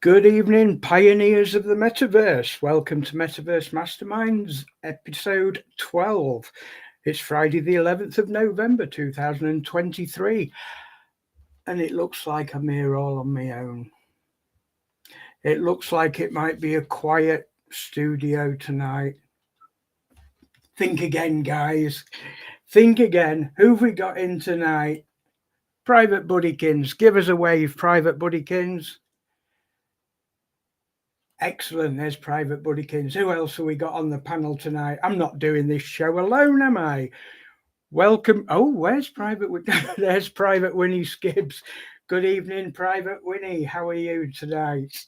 Good evening, pioneers of the Metaverse. Welcome to Metaverse Masterminds, episode 12. It's Friday, the 11th of November, 2023. And it looks like I'm here all on my own. It looks like it might be a quiet studio tonight. Think again, guys. Think again. Who've we got in tonight? Private Buddykins. Give us a wave, Private Buddykins. Excellent. There's Private Buddykins. Who else have we got on the panel tonight? I'm not doing this show alone, am I? Welcome. Oh, where's Private? There's Private Winnie Skibbs. Good evening, Private Winnie. How are you tonight?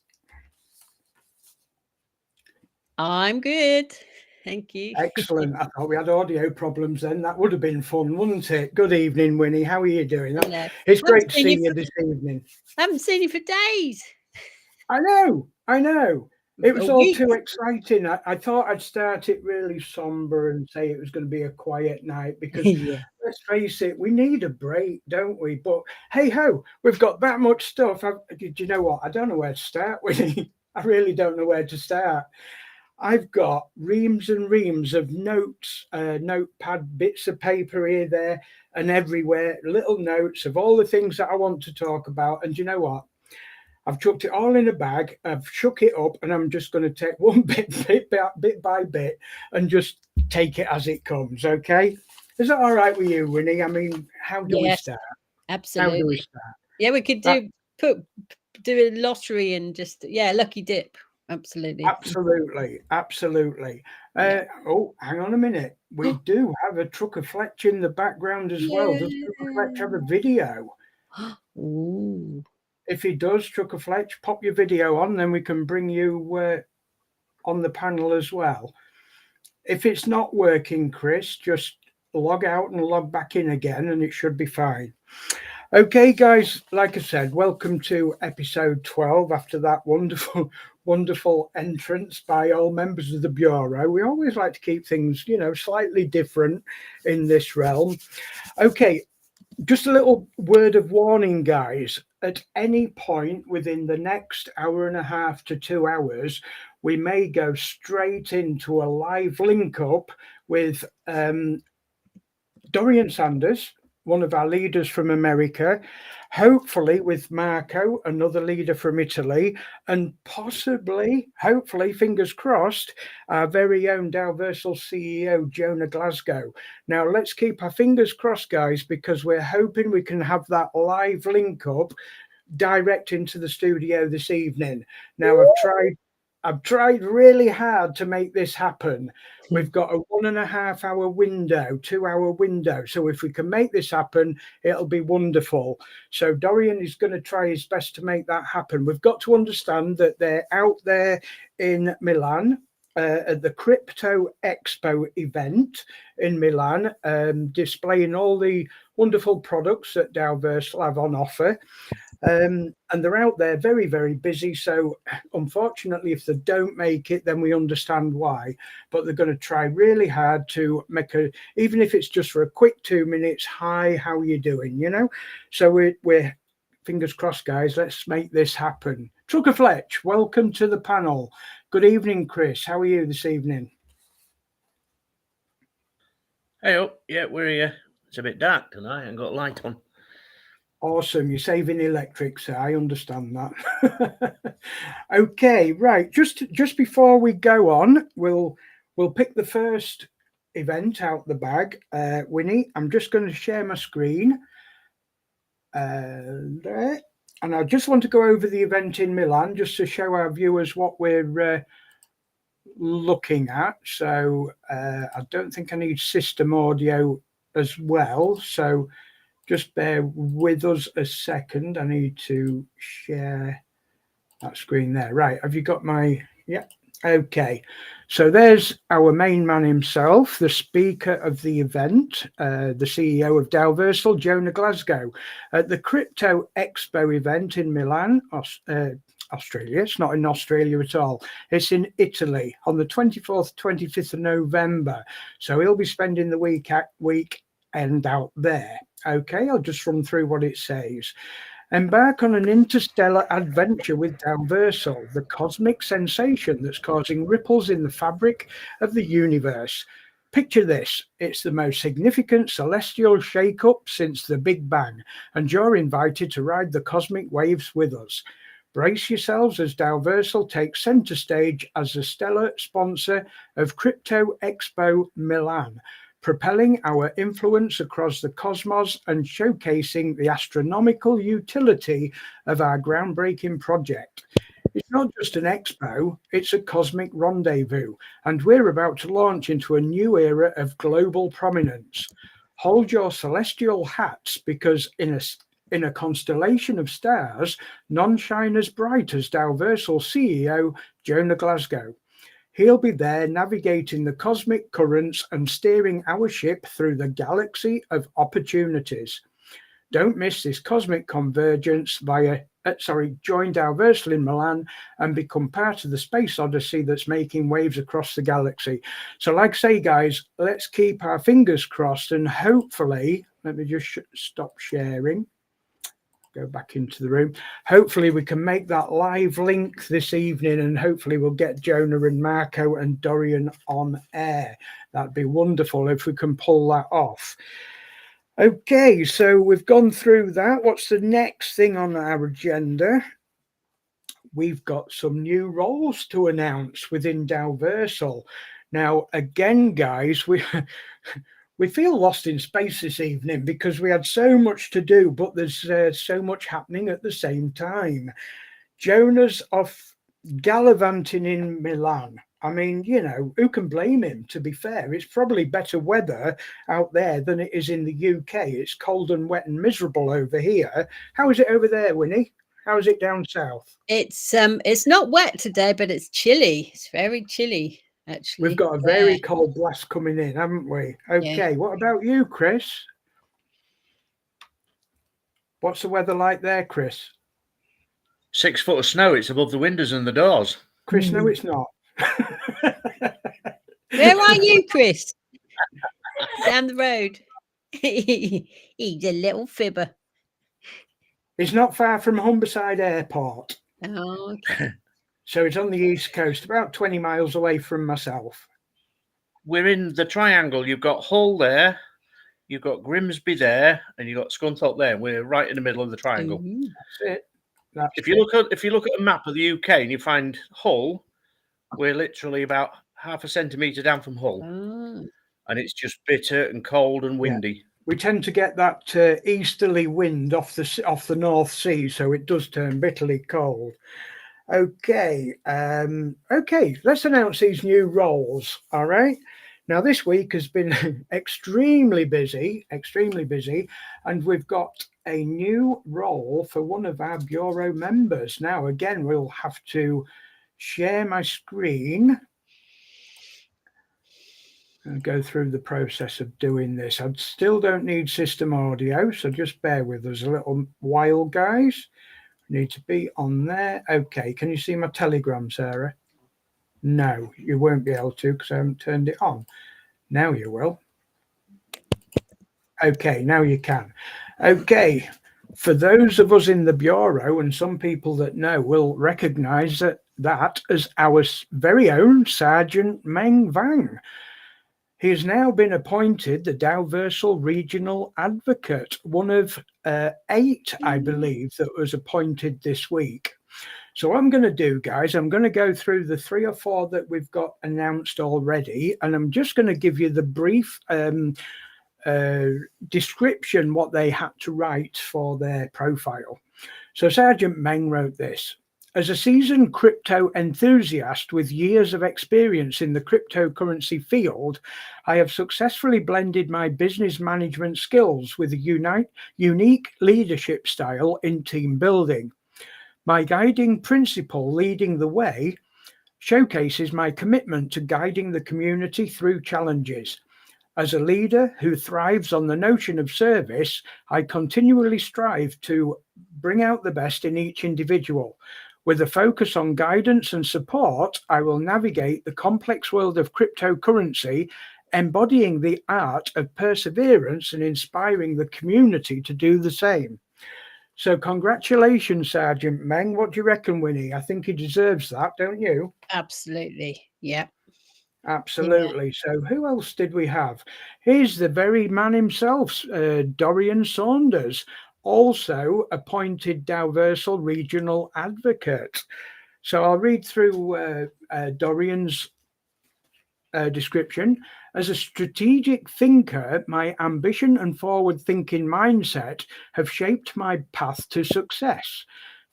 I'm good. Thank you. Excellent. I thought we had audio problems then. That would have been fun, wouldn't it? Good evening, Winnie. How are you doing? It's great to see you this evening. I haven't seen you for days. I know. It was all too exciting. I thought I'd start it really somber and say it was going to be a quiet night because let's face it, we need a break, don't we? But hey ho, we've got that much stuff. Do you know what? I don't know where to start with. I really don't know where to start. I've got reams and reams of notes, notepad, bits of paper here, there, and everywhere, little notes of all the things that I want to talk about. And you know what? I've chucked it all in a bag, I've shook it up, and I'm just going to take one bit by bit and just take it as it comes, okay? Is that all right with you, Winnie? I mean, how do we start? Absolutely. How do we start? Yeah, we could do a lottery and just, lucky dip. Absolutely. Absolutely. Oh, hang on a minute. We do have a Trucker Fletch in the background as well. Does Trucker Fletch have a video? Ooh. If he does, Trucker Fletch, pop your video on, then we can bring you on the panel as well. If it's not working, Chris, just log out and log back in again, and it should be fine. Okay, guys, like I said, welcome to episode 12 after that wonderful entrance by all members of the Bureau. We always like to keep things, slightly different in this realm. Okay, just a little word of warning, guys. At any point within the next hour and a half to 2 hours, we may go straight into a live link up with Dorian Sanders, one of our leaders from America, hopefully with Marco, another leader from Italy, and possibly, hopefully, fingers crossed, our very own Daoversal CEO, Jonah Glasgow. Now, let's keep our fingers crossed, guys, because we're hoping we can have that live link up direct into the studio this evening. Now, I've tried really hard to make this happen. We've got a 1.5 hour window, 2 hour window. So if we can make this happen, it'll be wonderful. So Dorian is going to try his best to make that happen. We've got to understand that they're out there in Milan at the Crypto Expo event in Milan, displaying all the wonderful products that Daoversal have on offer. And they're out there very, very busy. So unfortunately, if they don't make it, then we understand why. But they're going to try really hard to make even if it's just for a quick 2 minutes, hi, how are you doing? So we're fingers crossed, guys. Let's make this happen. Trucker Fletch, welcome to the panel. Good evening, Chris. How are you this evening? Hey, yeah, we're here. It's a bit dark tonight. I ain't got light on. Awesome. You're saving electric, so I understand that. Okay, right. Just before we go on, we'll pick the first event out the bag. Winnie, I'm just going to share my screen. And I just want to go over the event in Milan just to show our viewers what we're looking at. So I don't think I need system audio as well. So just bear with us a second. I need to share that screen there. Right. Have you got my... Yeah. Okay. So there's our main man himself, the speaker of the event, the CEO of Daoversal, Jonah Glasgow, at the Crypto Expo event in Milan, Australia. It's not in Australia at all. It's in Italy on the 24th, 25th of November. So he'll be spending the weekend out there. Okay, I'll just run through what it says. Embark on an interstellar adventure with Daoversal, the cosmic sensation that's causing ripples in the fabric of the universe. Picture this, it's the most significant celestial shake-up since the Big Bang, and you're invited to ride the cosmic waves with us. Brace yourselves as Daoversal takes centre stage as the stellar sponsor of Crypto Expo Milan, propelling our influence across the cosmos and showcasing the astronomical utility of our groundbreaking project. It's not just an expo, it's a cosmic rendezvous, and we're about to launch into a new era of global prominence. Hold your celestial hats, because in a constellation of stars, none shine as bright as Daoversal CEO Jonah Glasgow. He'll be there navigating the cosmic currents and steering our ship through the galaxy of opportunities. Don't miss this cosmic convergence join Daoversal in Milan and become part of the space odyssey that's making waves across the galaxy. So like I say, guys, let's keep our fingers crossed, and hopefully, let me just stop sharing. Go back into the room. Hopefully we can make that live link this evening, and hopefully we'll get Jonah and Marco and Dorian on air. That'd be wonderful if we can pull that off. Okay, so we've gone through that. What's the next thing on our agenda? We've got some new roles to announce within Daoversal. Now, again, guys, we feel lost in space this evening because we had so much to do, but there's so much happening at the same time. Jonah's off gallivanting in Milan. I mean, you know, who can blame him, to be fair? It's probably better weather out there than it is in the UK. It's cold and wet and miserable over here. How is it over there, Winnie? How is it down south? It's not wet today, but it's chilly. It's very chilly. Actually, we've got a very cold blast coming in, haven't we? Okay, yeah. What about you, Chris? What's the weather like there, Chris? 6 foot of snow. It's above the windows and the doors. Chris, no, it's not. Where are you, Chris? Down the road. He's a little fibber. It's not far from Humberside Airport. Oh, okay. So it's on the east coast, about 20 miles away from myself. We're in the triangle. You've got Hull there, you've got Grimsby there, and you've got Scunthorpe there. We're right in the middle of the triangle. That's it. If you look at a map of the UK and you find Hull, we're literally about half a centimetre down from Hull. Oh. And it's just bitter and cold and windy. Yeah. We tend to get that easterly wind off the North Sea, so it does turn bitterly cold. Okay, let's announce these new roles. All right. Now, this week has been extremely busy, and we've got a new role for one of our bureau members. Now, again, we'll have to share my screen and go through the process of doing this. I still don't need system audio, so just bear with us a little while, guys. Need to be on there. Okay, can you see my Telegram, Sarah? No, you won't be able to because I haven't turned it on. Now you will. Okay, now you can. Okay, for those of us in the bureau, and some people that know will recognize that as our very own Sergeant Meng Vang. He has now been appointed the Daoversal Regional Advocate, one of 8, I believe, that was appointed this week. So what I'm going to do, guys, I'm going to go through the 3 or 4 that we've got announced already, and I'm just going to give you the brief description, what they had to write for their profile. So Sergeant Meng wrote this. As a seasoned crypto enthusiast with years of experience in the cryptocurrency field, I have successfully blended my business management skills with a unique leadership style in team building. My guiding principle, leading the way, showcases my commitment to guiding the community through challenges. As a leader who thrives on the notion of service, I continually strive to bring out the best in each individual. With a focus on guidance and support, I will navigate the complex world of cryptocurrency, embodying the art of perseverance and inspiring the community to do the same. So congratulations, Sergeant Meng. What do you reckon, Winnie? I think he deserves that, don't you? Absolutely. Yeah. Absolutely. So who else did we have? Here's the very man himself, Dorian Saunders, also appointed Daoversal Regional Advocate. So I'll read through Dorian's description. As a strategic thinker, my ambition and forward-thinking mindset have shaped my path to success.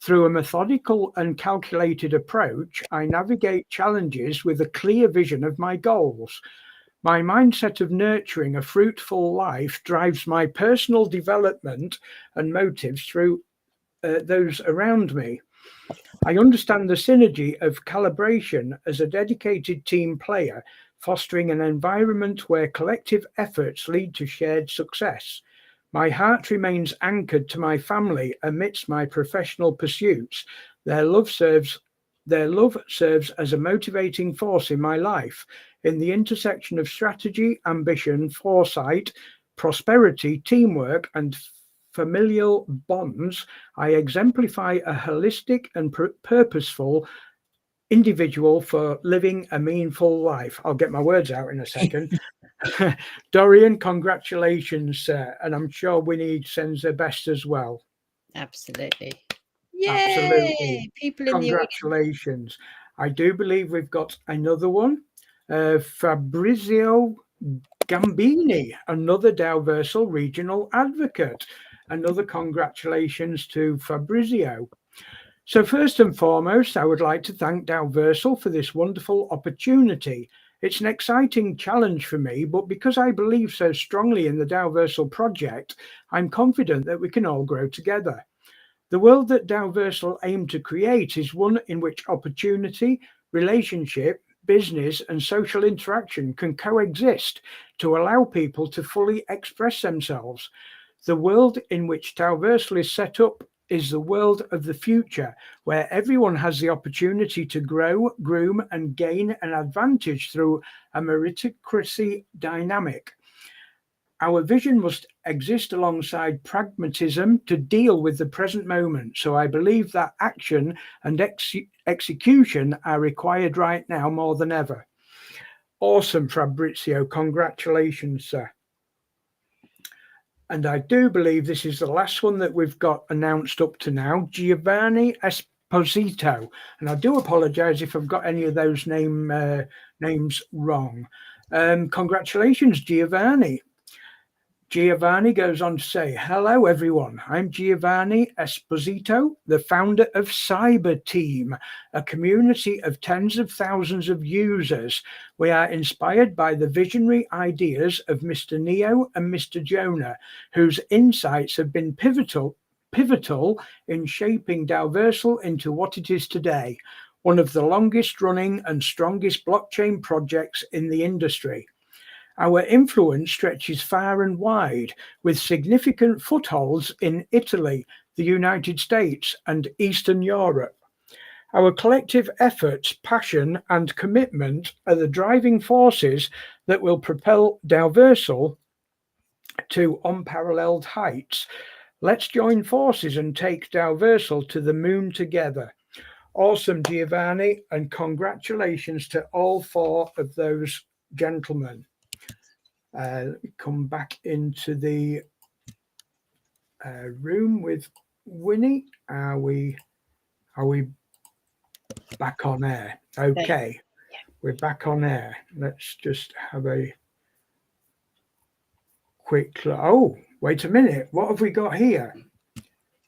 Through a methodical and calculated approach, I navigate challenges with a clear vision of my goals. My mindset of nurturing a fruitful life drives my personal development and motives through those around me. I understand the synergy of calibration as a dedicated team player, fostering an environment where collective efforts lead to shared success. My heart remains anchored to my family amidst my professional pursuits. Their love serves as a motivating force in my life. In the intersection of strategy, ambition, foresight, prosperity, teamwork, and familial bonds, I exemplify a holistic and purposeful individual for living a meaningful life. I'll get my words out in a second. Dorian, congratulations, sir. And I'm sure Winnie sends her best as well. Absolutely. Yay! Absolutely. People in the audience. Congratulations. I do believe we've got another one. Fabrizio Gambini, another Daoversal regional advocate. Another congratulations to Fabrizio. So first and foremost, I would like to thank Daoversal for this wonderful opportunity. It's an exciting challenge for me, but because I believe so strongly in the Daoversal project, I'm confident that we can all grow together. The world that Daoversal aim to create is one in which opportunity, relationship, business and social interaction can coexist to allow people to fully express themselves. The world in which Daoversal is set up is the world of the future, where everyone has the opportunity to grow, groom and gain an advantage through a meritocracy dynamic. Our vision must exist alongside pragmatism to deal with the present moment. So I believe that action and execution are required right now more than ever. Awesome, Fabrizio. Congratulations, sir. And I do believe this is the last one that we've got announced up to now, Giovanni Esposito. And I do apologise if I've got any of those names wrong. Congratulations, Giovanni. Giovanni goes on to say, hello, everyone. I'm Giovanni Esposito, the founder of Cyber Team, a community of tens of thousands of users. We are inspired by the visionary ideas of Mr. Neo and Mr. Jonah, whose insights have been pivotal in shaping Daoversal into what it is today, one of the longest running and strongest blockchain projects in the industry. Our influence stretches far and wide, with significant footholds in Italy, the United States, and Eastern Europe. Our collective efforts, passion, and commitment are the driving forces that will propel Daoversal to unparalleled heights. Let's join forces and take Daoversal to the moon together. Awesome, Giovanni, and congratulations to all four of those gentlemen. Come back into the room with Winnie. Are we back on air? Okay, we're back on air. Let's just have a quick look. Oh, wait a minute. What have we got here?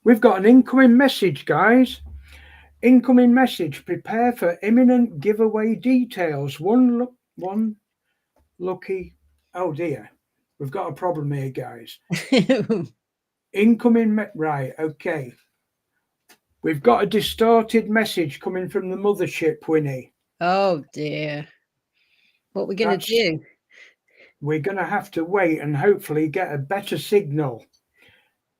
We've got an incoming message, guys. Incoming message. Prepare for imminent giveaway details. One lucky. Oh dear. We've got a problem here, guys. Incoming, right, okay. We've got a distorted message coming from the mothership, Winnie. Oh dear. What are we going to do? We're going to have to wait and hopefully get a better signal.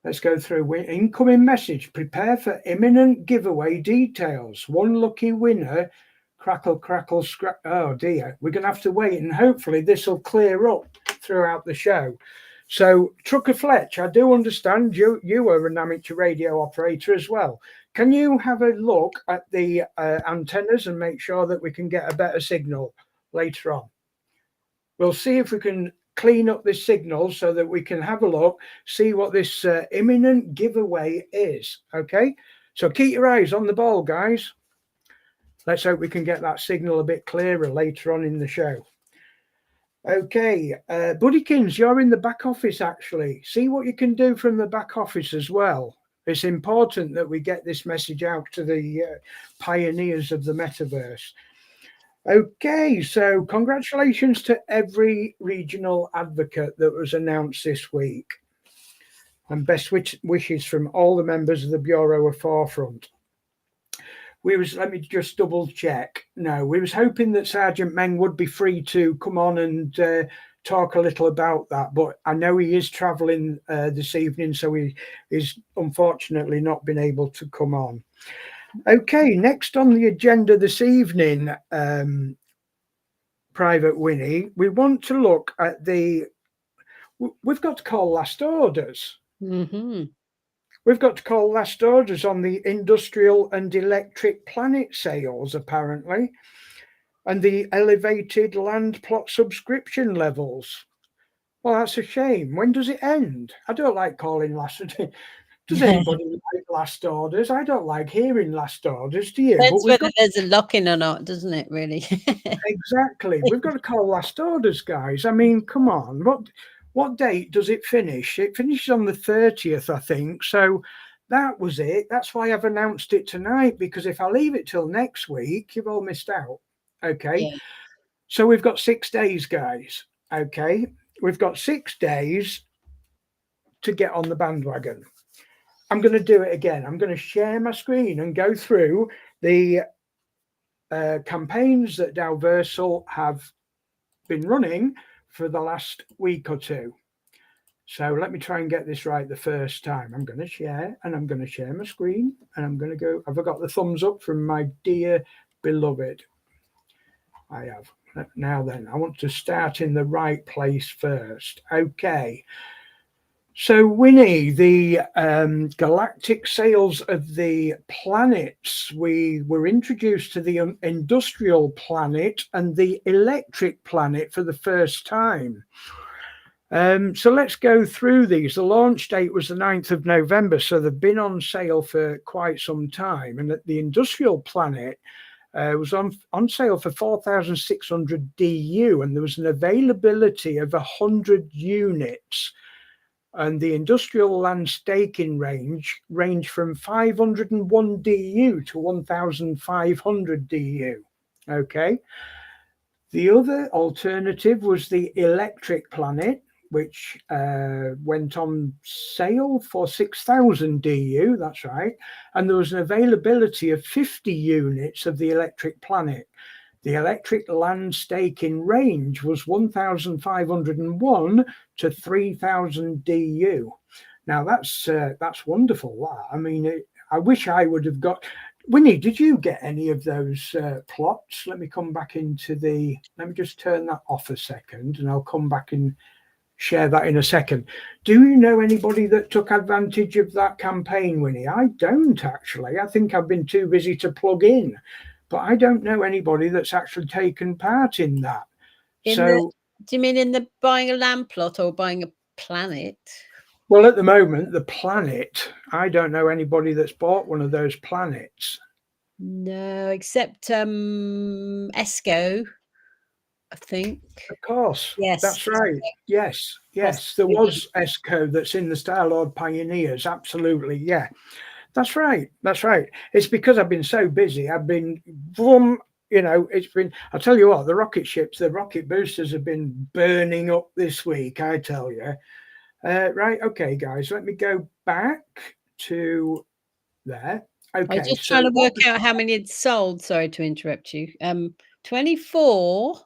Let's go through. Incoming message. Prepare for imminent giveaway details. One lucky winner. Crackle, crackle, scrap. Oh dear. We're going to have to wait and hopefully this will clear up throughout the show. So, Trucker Fletch, I do understand you are an amateur radio operator as well. Can you have a look at the antennas and make sure that we can get a better signal later on? We'll see if we can clean up this signal so that we can have a look, see what this imminent giveaway is. Okay, so keep your eyes on the ball, guys. Let's hope we can get that signal a bit clearer later on in the show. Okay, Buddykins, you're in the back office actually. See what you can do from the back office as well. It's important that we get this message out to the pioneers of the metaverse. Okay, so congratulations to every regional advocate that was announced this week. And best wishes from all the members of the Bureau of Forefront. Let me just double check. No, we was hoping that Sergeant Meng would be free to come on and talk a little about that, but I know he is traveling this evening, so he is unfortunately not been able to come on. Okay, next on the agenda this evening, Private Winnie, we want to look at we've got to call last orders. Mm-hmm. We've got to call last orders on the industrial and electric planet sales, apparently, and the elevated land plot subscription levels. Well, that's a shame. When does it end? I don't like calling last. Does anybody like last orders? I don't like hearing last orders. Do you? Depends whether there's a lock-in or not, doesn't it, really? Exactly. We've got to call last orders, guys. I mean, come on. What date does it finish? It finishes on the 30th, I think. So that was it. That's why I've announced it tonight, because if I leave it till next week, you've all missed out. Okay. Yeah. So we've got 6 days, guys. Okay. We've got 6 days to get on the bandwagon. I'm going to do it again. I'm going to share my screen and go through the campaigns that Daoversal have been running for the last week or two. So let me try and get this right the first time. I'm going to share, and I'm going to share my screen, and I'm going to go. Have I got the thumbs up from my dear beloved? I have. Now then, I want to start in the right place first. Okay. So, Winnie, the galactic sales of the planets, we were introduced to the industrial planet and the electric planet for the first time. So let's go through these. The launch date was the 9th of November, so they've been on sale for quite some time. And the industrial planet was on sale for 4,600 DU, and there was an availability of 100 units. And the industrial land staking range from 501 DU to 1,500 DU. Okay. The other alternative was the electric planet, which went on sale for 6,000 DU. That's right. And there was an availability of 50 units of the electric planet. The electric land staking range was 1,501 to 3,000 DU. Now that's wonderful. I mean, I wish I would have got. Winnie, did you get any of those plots? Let me come back into the. Let me just turn that off a second, and I'll come back and share that in a second. Do you know anybody that took advantage of that campaign, Winnie? I don't actually. I think I've been too busy to plug in. But I don't know anybody that's actually taken part in that. Do you mean in the buying a land plot or buying a planet? Well, at the moment, the planet, I don't know anybody that's bought one of those planets. No, except ESCO, I think. Of course. Yes. That's right. Yes. There was ESCO that's in the Star-Lord Pioneers. Absolutely. Yeah. That's right. It's because I've been so busy. I've been, it's been, I'll tell you what, the rocket ships, the rocket boosters have been burning up this week, I tell you. Right. Okay, guys, let me go back to there. Okay. I'm just trying to work out how many had sold. Sorry to interrupt you. 24.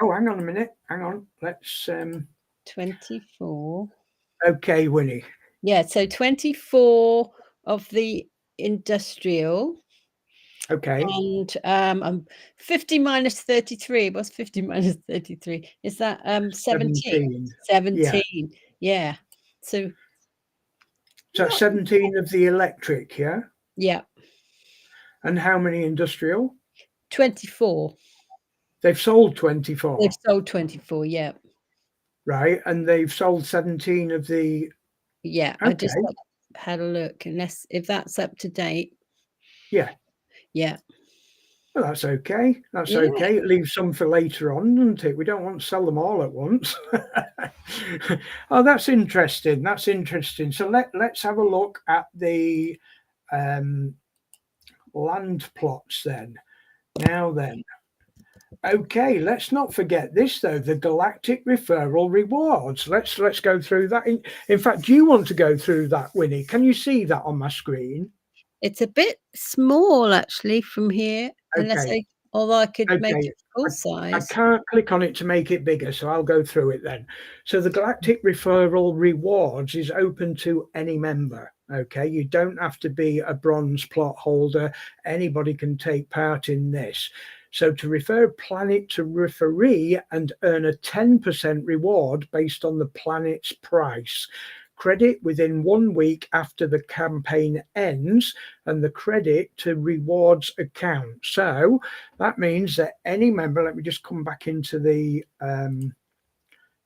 Oh, hang on a minute. Hang on. Let's 24. Okay, Winnie. Yeah, so 24 of the industrial. Okay. And 50 minus 33. What's 50 minus 33? Is that 17? 17. Yeah. Yeah. So that's 17 of the electric, yeah? yeah, And how many industrial? 24. They've sold 24, They've sold 24. Yeah. right? And they've sold 17 of the... Yeah. I just Okay, had a look, unless if that's up to date. yeah. Yeah. Well, that's okay. That's Yeah. okay. It leaves some for later on, doesn't it? We don't want to sell them all at once. Oh, that's interesting. That's interesting. So let's have a look at the land plots then. Now then. Okay, let's not forget this though, the galactic referral rewards. Let's go through that. In fact, do you want to go through that, Winnie? Can you see that on my screen? It's a bit small actually from here, unless Okay. although I could make Okay. it full I size. can't click on it to make it bigger, so I'll go through it then. So the Galactic Referral Rewards is open to any member. Okay, you don't have to be a bronze plot holder. Anybody can take part in this. So to refer a planet to referee and earn a 10% reward based on the planet's price. Credit within 1 week after the campaign ends, and the credit to rewards account. So that means that any member, let me just come back into the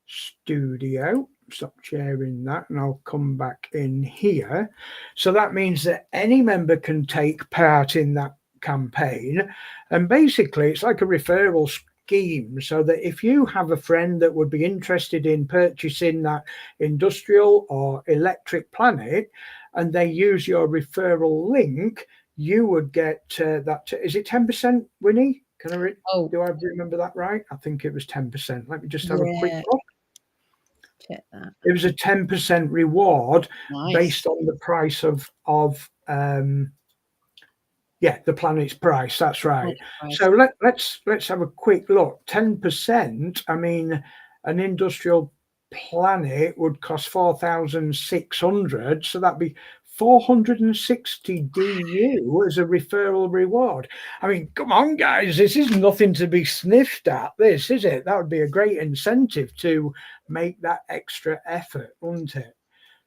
studio, stop sharing that, and I'll come back in here. So that means that any member can take part in that campaign, and basically it's like a referral scheme, so that if you have a friend that would be interested in purchasing that industrial or electric planet and they use your referral link, you would get that. Is it 10%, Winnie? Can I do I remember that right? I think it was 10%. Let me just have a quick look. Check that. It was a 10% reward based Nice. on the price of the planet's price. That's right. Nice. So let's have a quick look. 10%. I mean, an industrial planet would cost 4,600, so that'd be 460 DU as a referral reward. I mean, come on, guys, this is nothing to be sniffed at, this, is it? That would be a great incentive to make that extra effort, wouldn't it?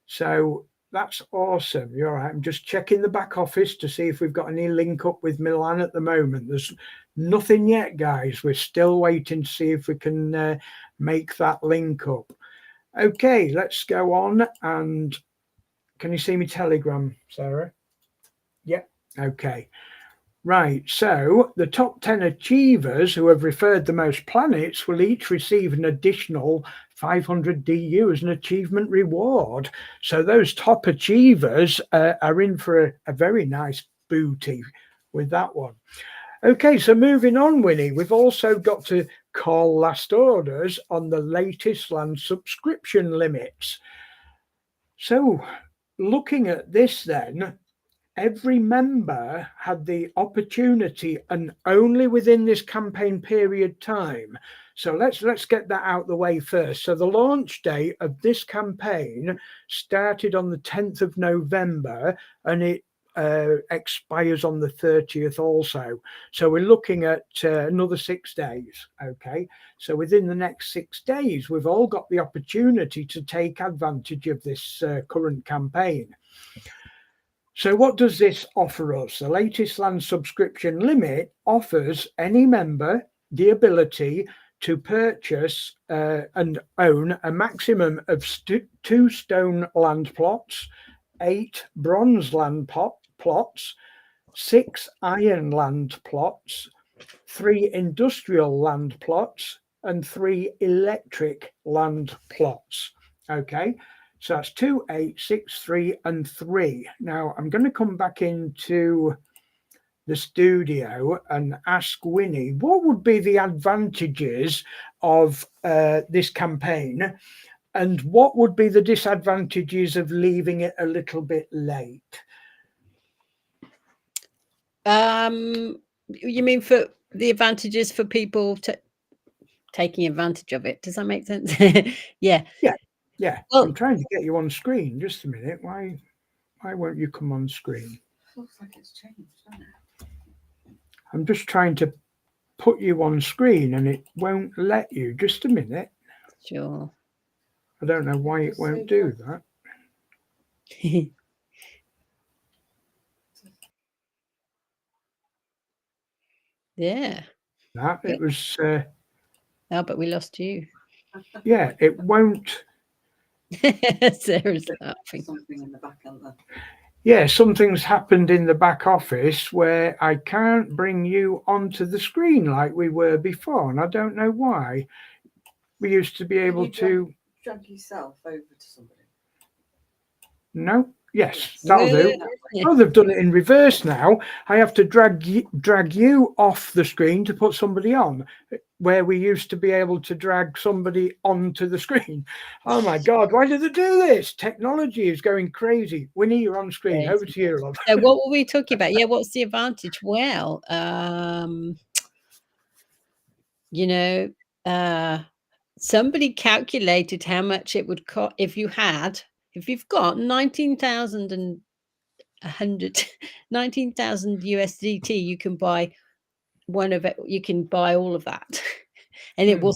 So that's awesome. You're right. I'm just checking the back office to see if we've got any link up with Milan at the moment. There's nothing yet, guys. We're still waiting to see if we can make that link up. Okay, let's go on. And can you see me Telegram, Sarah? Yep. Okay. Right, so the top 10 achievers who have referred the most planets will each receive an additional 500 DU as an achievement reward. So those top achievers are in for a very nice booty with that one. Okay, so moving on, Winnie, we've also got to call last orders on the latest land subscription limits. So looking at this then, every member had the opportunity, and only within this campaign period time. So let's get that out the way first. So the launch date of this campaign started on the 10th of November, and it expires on the 30th also. So we're looking at another 6 days. Okay, so within the next 6 days, we've all got the opportunity to take advantage of this current campaign. So what does this offer us? The latest land subscription limit offers any member the ability to purchase and own a maximum of 2 stone land plots, 8 bronze land plots, 6 iron land plots, 3 industrial land plots, and 3 electric land plots. Okay. So that's 2, 8, 6, 3, and 3. Now I'm going to come back into the studio and ask Winnie, what would be the advantages of this campaign, and what would be the disadvantages of leaving it a little bit late? You mean for the advantages for people taking advantage of it? Does that make sense? Yeah. Well, I'm trying to get you on screen. Just a minute. Why won't you come on screen? Looks like it's changed, doesn't it? I'm just trying to put you on screen and it won't let you. Just a minute. Sure. I don't know why it won't do that. Yeah. That it was. Oh, but we lost you. Yeah, it won't. Sarah's laughing. Something in the back end there. Yeah, something's happened in the back office where I can't bring you onto the screen like we were before, and I don't know why. We used to be able to drag yourself over to somebody. No, yes, that'll do. Yeah. Oh, they've done it in reverse now. I have to drag you off the screen to put somebody on, where we used to be able to drag somebody onto the screen. Oh my God, why did they do this? Technology is going crazy. Winnie, you're on screen. Over to you, love. So what were we talking about? Yeah, what's the advantage? Well, you know, somebody calculated how much it would cost if you've got 19,000 USDT, you can buy one of it. You can buy all of that, and it will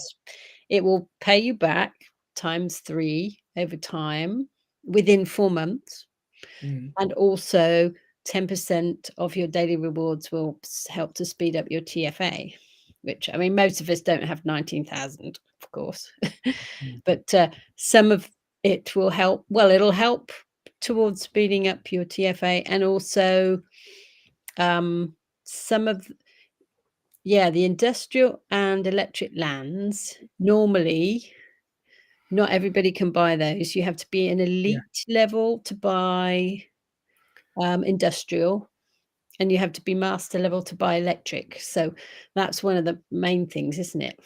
pay you back ×3 over time within 4 months, and also 10% of your daily rewards will help to speed up your TFA. Which, I mean, most of us don't have 19,000, of course, but some of it will help. Well, it'll help towards speeding up your TFA, and also some of the industrial and electric lands. Normally, not everybody can buy those. You have to be an elite level to buy industrial, and you have to be master level to buy electric. So that's one of the main things, isn't it?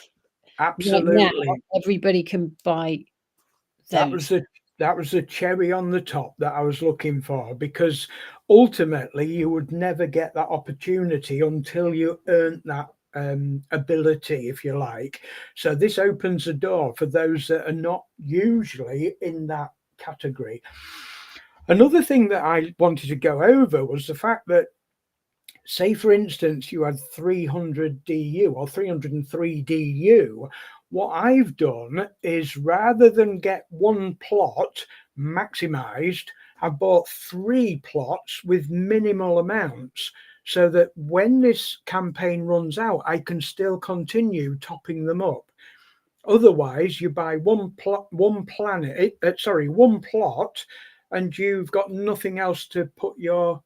Absolutely. Right now, everybody can buy those. That was the cherry on the top that I was looking for, because ultimately you would never get that opportunity until you earn that ability, if you like. So this opens a door for those that are not usually in that category. Another thing that I wanted to go over was the fact that, say for instance, you had 300 DU or 303 DU. What I've done is, rather than get one plot maximized, I've bought 3 plots with minimal amounts, so that when this campaign runs out, I can still continue topping them up. Otherwise, you buy one plot, and you've got nothing else to put your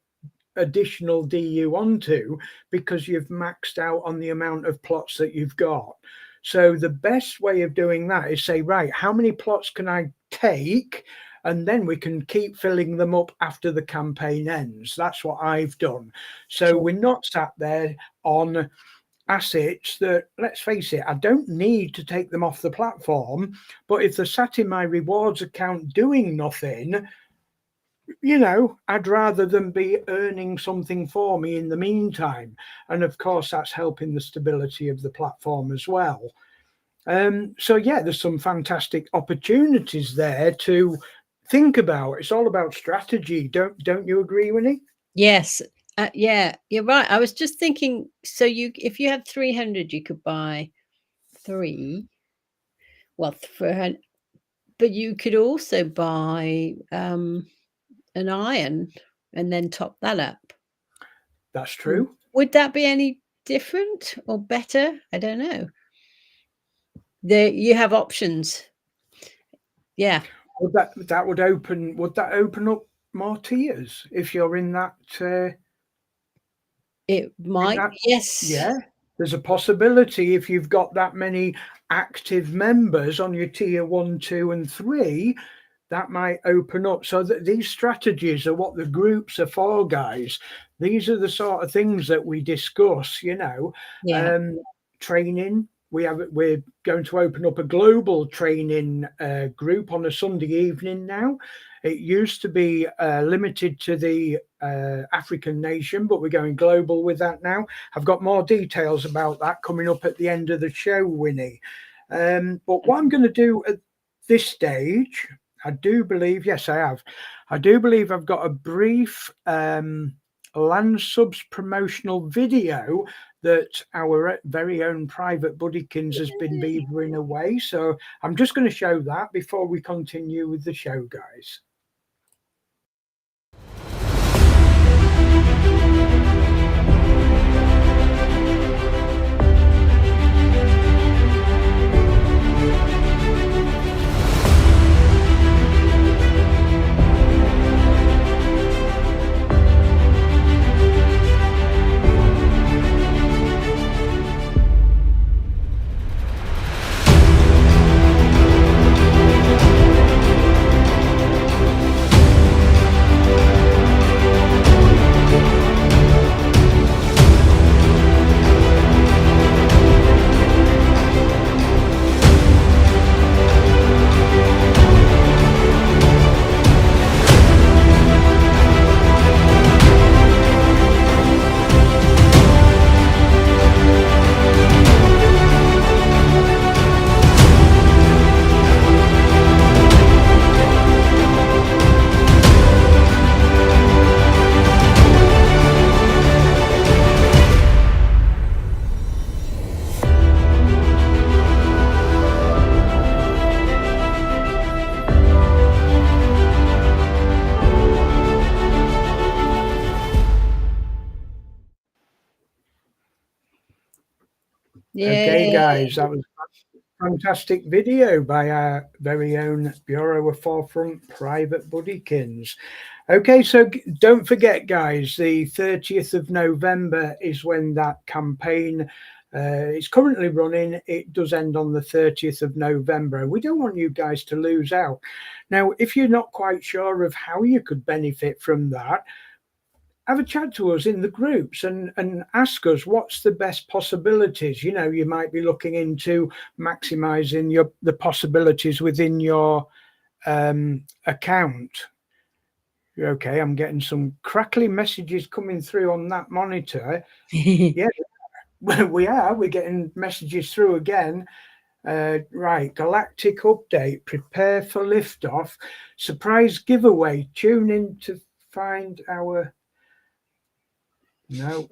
additional DU onto, because you've maxed out on the amount of plots that you've got. So the best way of doing that is say, right, how many plots can I take? And then we can keep filling them up after the campaign ends. That's what I've done. So we're not sat there on assets that, let's face it, I don't need to take them off the platform. But if they're sat in my rewards account doing nothing, I'd rather them be earning something for me in the meantime. And of course, that's helping the stability of the platform as well. So yeah, there's some fantastic opportunities there to think about. It's all about strategy. Don't you agree, Winnie? Yes. Yeah, you're right. I was just thinking, so if you had 300, you could buy 3. Well, but you could also buy an iron and then top that up. That's true. Would that be any different or better? I don't know. You have options. Yeah. Would that open up more tiers if you're in that? It might. Yes. Yeah. There's a possibility, if you've got that many active members on your tier 1, 2, and 3, that might open up. So that these strategies are what the groups are for, guys. These are the sort of things that we discuss, training. We're going to open up a global training group on a Sunday evening now. It used to be limited to the African nation, but we're going global with that now. I've got more details about that coming up at the end of the show, Winnie. But what I'm going to do at this stage, I do believe I've got a brief land subs promotional video that our very own private buddykins has been beavering away. So I'm just going to show that before we continue with the show, guys. Okay, guys, that was a fantastic video by our very own Bureau of Forefront Private Buddykins. Okay, so don't forget, guys, the 30th of November is when that campaign is currently running. It does end on the 30th of November. We don't want you guys to lose out. Now, if you're not quite sure of how you could benefit from that, have a chat to us in the groups and ask us what's the best possibilities. You know, you might be looking into maximizing the possibilities within your account. Okay, I'm getting some crackly messages coming through on that monitor. Yeah, we're getting messages through again. Right, galactic update, prepare for liftoff, surprise giveaway, tune in to find our... No.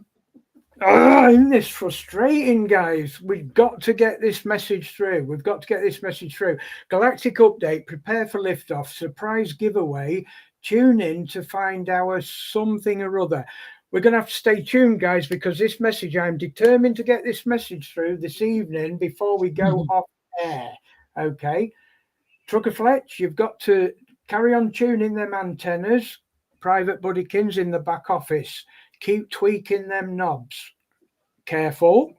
Isn't this frustrating, guys? We've got to get this message through. We've got to get this message through. Galactic update, prepare for liftoff, surprise giveaway, tune in to find our something or other. We're going to have to stay tuned, guys, because this message, I'm determined to get this message through this evening before we go off air. Okay. Trucker Fletch, you've got to carry on tuning them antennas. Private Buddykins in the back office. Keep tweaking them knobs. Careful.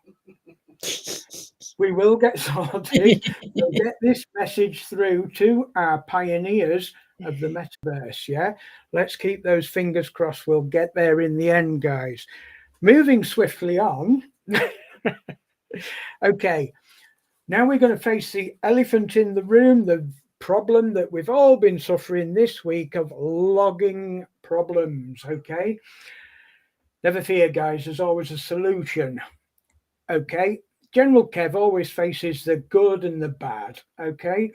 We will get sorted. We'll get this message through to our pioneers of the metaverse. Yeah, let's keep those fingers crossed. We'll get there in the end, guys. Moving swiftly on. Okay, now we're going to face the elephant in the room, the problem that we've all been suffering this week of logging problems. Okay. Never fear, guys, there's always a solution. Okay, General Kev always faces the good and the bad. Okay,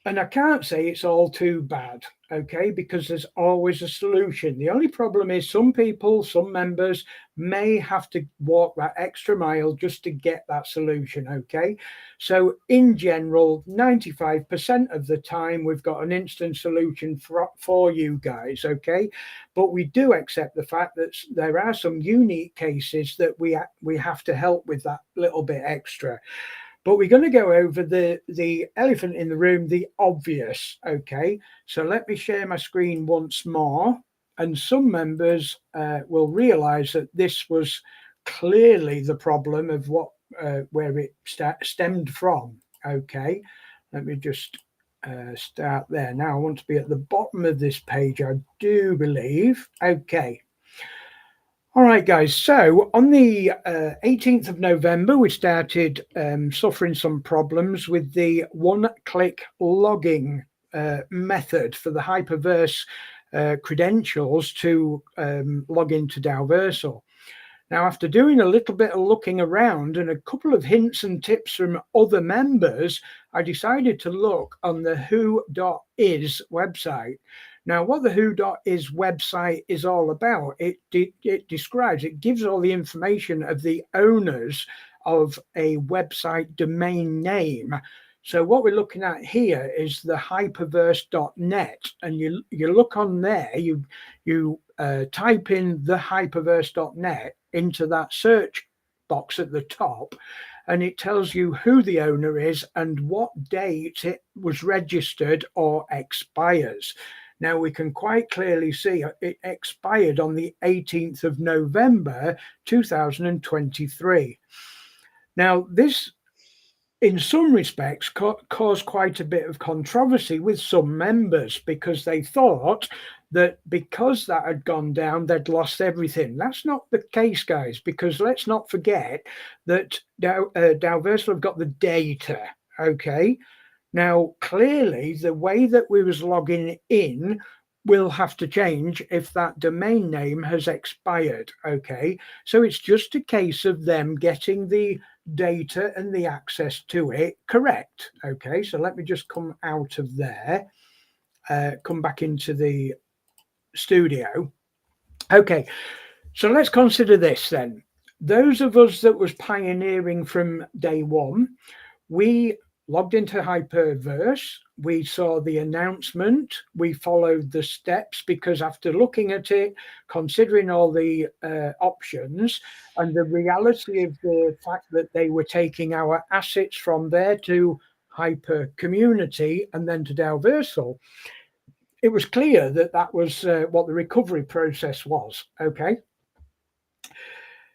and I can't say it's all too bad. Okay, because there's always a solution. The only problem is some people, some members may have to walk that extra mile just to get that solution. Okay, so in general, 95% of the time we've got an instant solution for you guys. Okay, but we do accept the fact that there are some unique cases that we have to help with that little bit extra. But we're going to go over the elephant in the room, the obvious. Okay, so let me share my screen once more, and some members will realize that this was clearly the problem of what where it stemmed from. Okay, let me just start there. Now I want to be at the bottom of this page, I do believe. Okay. All right, guys. So on the 18th of November, we started suffering some problems with the one-click logging method for the Hyperverse credentials to log into Daoversal. Now, after doing a little bit of looking around and a couple of hints and tips from other members, I decided to look on the who.is website. Now, what the who.is website is all about, it describes, it gives all the information of the owners of a website domain name. So what we're looking at here is the hyperverse.net, and you look on there, you type in the hyperverse.net into that search box at the top, and it tells you who the owner is and what date it was registered or expires. Now we can quite clearly see it expired on the 18th of November 2023. Now this, in some respects, caused quite a bit of controversy with some members, because they thought that because that had gone down, they'd lost everything. That's not the case, guys, because let's not forget that Daoversal have got the data, okay? Now, clearly, the way that we was logging in will have to change if that domain name has expired, okay? So it's just a case of them getting the data and the access to it correct, okay? So let me just come out of there, come back into the studio. Okay, so let's consider this then. Those of us that was pioneering from day one, we logged into Hyperverse, we saw the announcement, we followed the steps, because after looking at it, considering all the options and the reality of the fact that they were taking our assets from there to Hyper Community and then to Daoversal, it was clear that that was what the recovery process was, okay?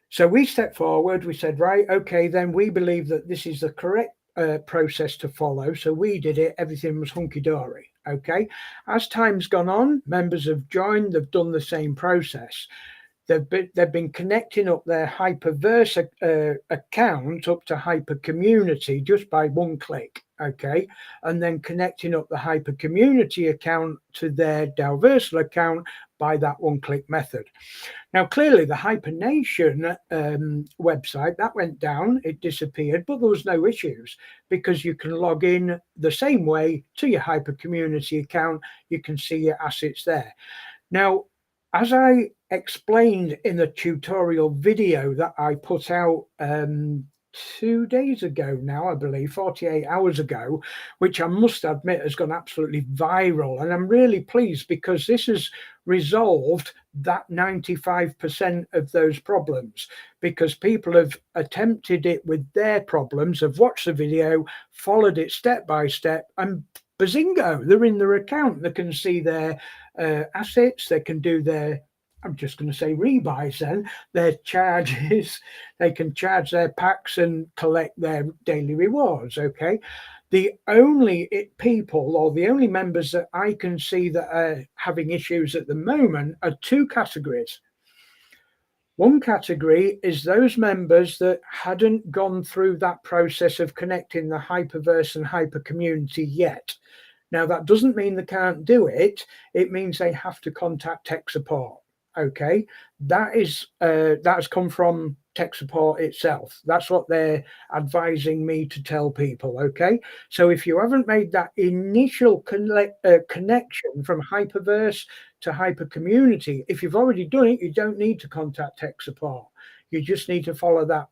So we stepped forward, we said, right, okay, then we believe that this is the correct process to follow. So we did it, everything was hunky-dory, okay? As time's gone on, members have joined, they've done the same process. They've been connecting up their Hyperverse account up to Hyper Community just by one click, okay? And then connecting up the Hyper Community account to their Daoversal account by that one-click method. Now, clearly, the Hypernation website, that went down, it disappeared, but there was no issues, because you can log in the same way to your Hyper Community account. You can see your assets there. Now, as I explained in the tutorial video that I put out 2 days ago now, I believe, 48 hours ago, which I must admit has gone absolutely viral. And I'm really pleased, because this has resolved that 95% of those problems, because people have attempted it with their problems, have watched the video, followed it step by step, and bazingo, they're in their account. They can see their assets, they can do their, I'm just going to say rebuys then, their charges, they can charge their packs and collect their daily rewards, okay? The only people, or the only members that I can see that are having issues at the moment, are two categories. One category is those members that hadn't gone through that process of connecting the Hyperverse and Hyper Community yet. Now, that doesn't mean they can't do it. It means they have to contact tech support. Okay, that has come from tech support itself. That's what they're advising me to tell people. Okay, so if you haven't made that initial connection from Hyperverse to Hyper Community, if you've already done it, you don't need to contact tech support. You just need to follow that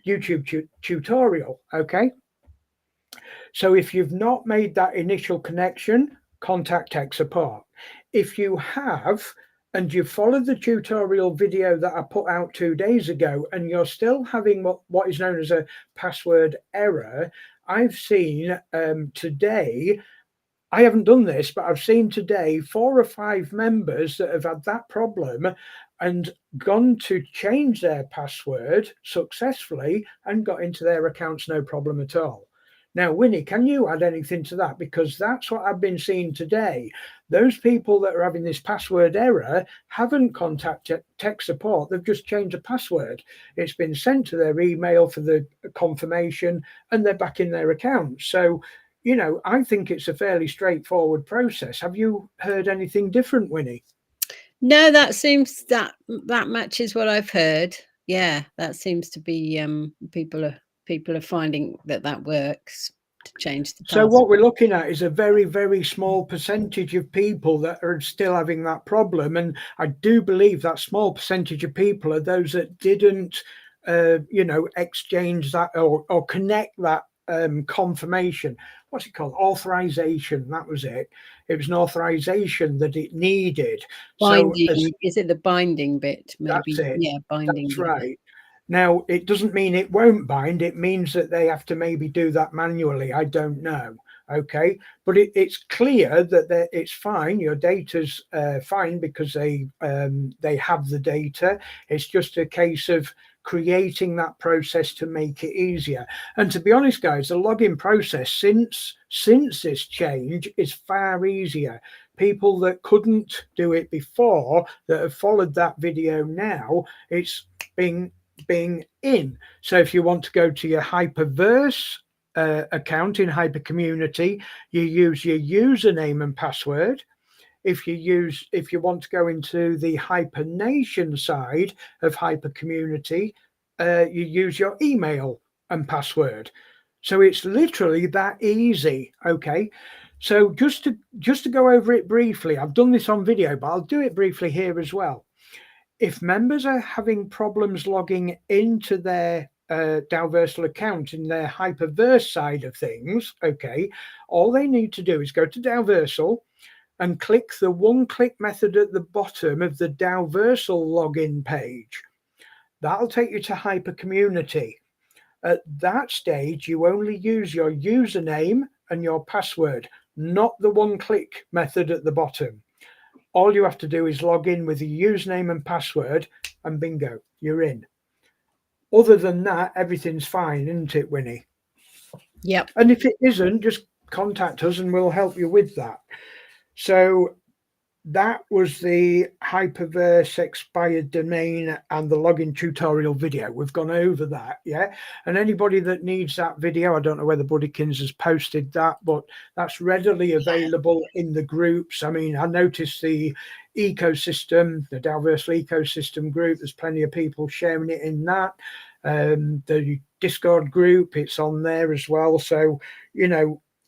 YouTube tutorial. Okay. So if you've not made that initial connection, contact tech support. If you have, and you followed the tutorial video that I put out 2 days ago, and you're still having what is known as a password error, I've seen today, I haven't done this, but I've seen today 4 or 5 members that have had that problem and gone to change their password successfully and got into their accounts no problem at all. Now, Winnie, can you add anything to that? Because that's what I've been seeing today. Those people that are having this password error haven't contacted tech support. They've just changed a password. It's been sent to their email for the confirmation, and they're back in their account. So, you know, I think it's a fairly straightforward process. Have you heard anything different, Winnie? No, that seems that matches what I've heard. Yeah, that seems to be people are finding that works. to change the So password. what we're looking at is a very, very small percentage of people that are still having that problem. And I do believe that small percentage of people are those that didn't, exchange that or connect that confirmation. What's it called? Authorization. That was it. It was an authorization that it needed. Binding. So Is it the binding bit? Maybe. that's it. Yeah, binding. That's bit. right. Now, it doesn't mean it won't bind. It means that they have to maybe do that manually. I don't know. Okay. But it's clear that it's fine. Your data's fine because they have the data. It's just a case of creating that process to make it easier. And to be honest, guys, the login process since this change is far easier. People that couldn't do it before that have followed that video now, it's being in. So if you want to go to your Hyperverse account in Hyper Community, you use your username and password. If you want to go into the Hyper Nation side of Hyper Community, you use your email and password. So it's literally that easy. Okay. So just to go over it briefly, I've done this on video, but I'll do it briefly here as well. If members are having problems logging into their Daoversal account in their Hyperverse side of things, okay, all they need to do is go to Daoversal and click the one-click method at the bottom of the Daoversal login page. That'll take you to Hyper Community. At that stage, you only use your username and your password, not the one-click method at the bottom. All you have to do is log in with your username and password and bingo, you're in. Other than that, everything's fine, isn't it, Winnie? Yep. And if it isn't, just contact us and we'll help you with that. So that was the Hyperverse expired domain and the login tutorial video. We've gone over that, yeah? And anybody that needs that video, I don't know whether Buddykins has posted that, but that's readily available in the groups. I mean, I noticed the ecosystem, the Daoversal ecosystem group, there's plenty of people sharing it in that. The Discord group, it's on there as well. So,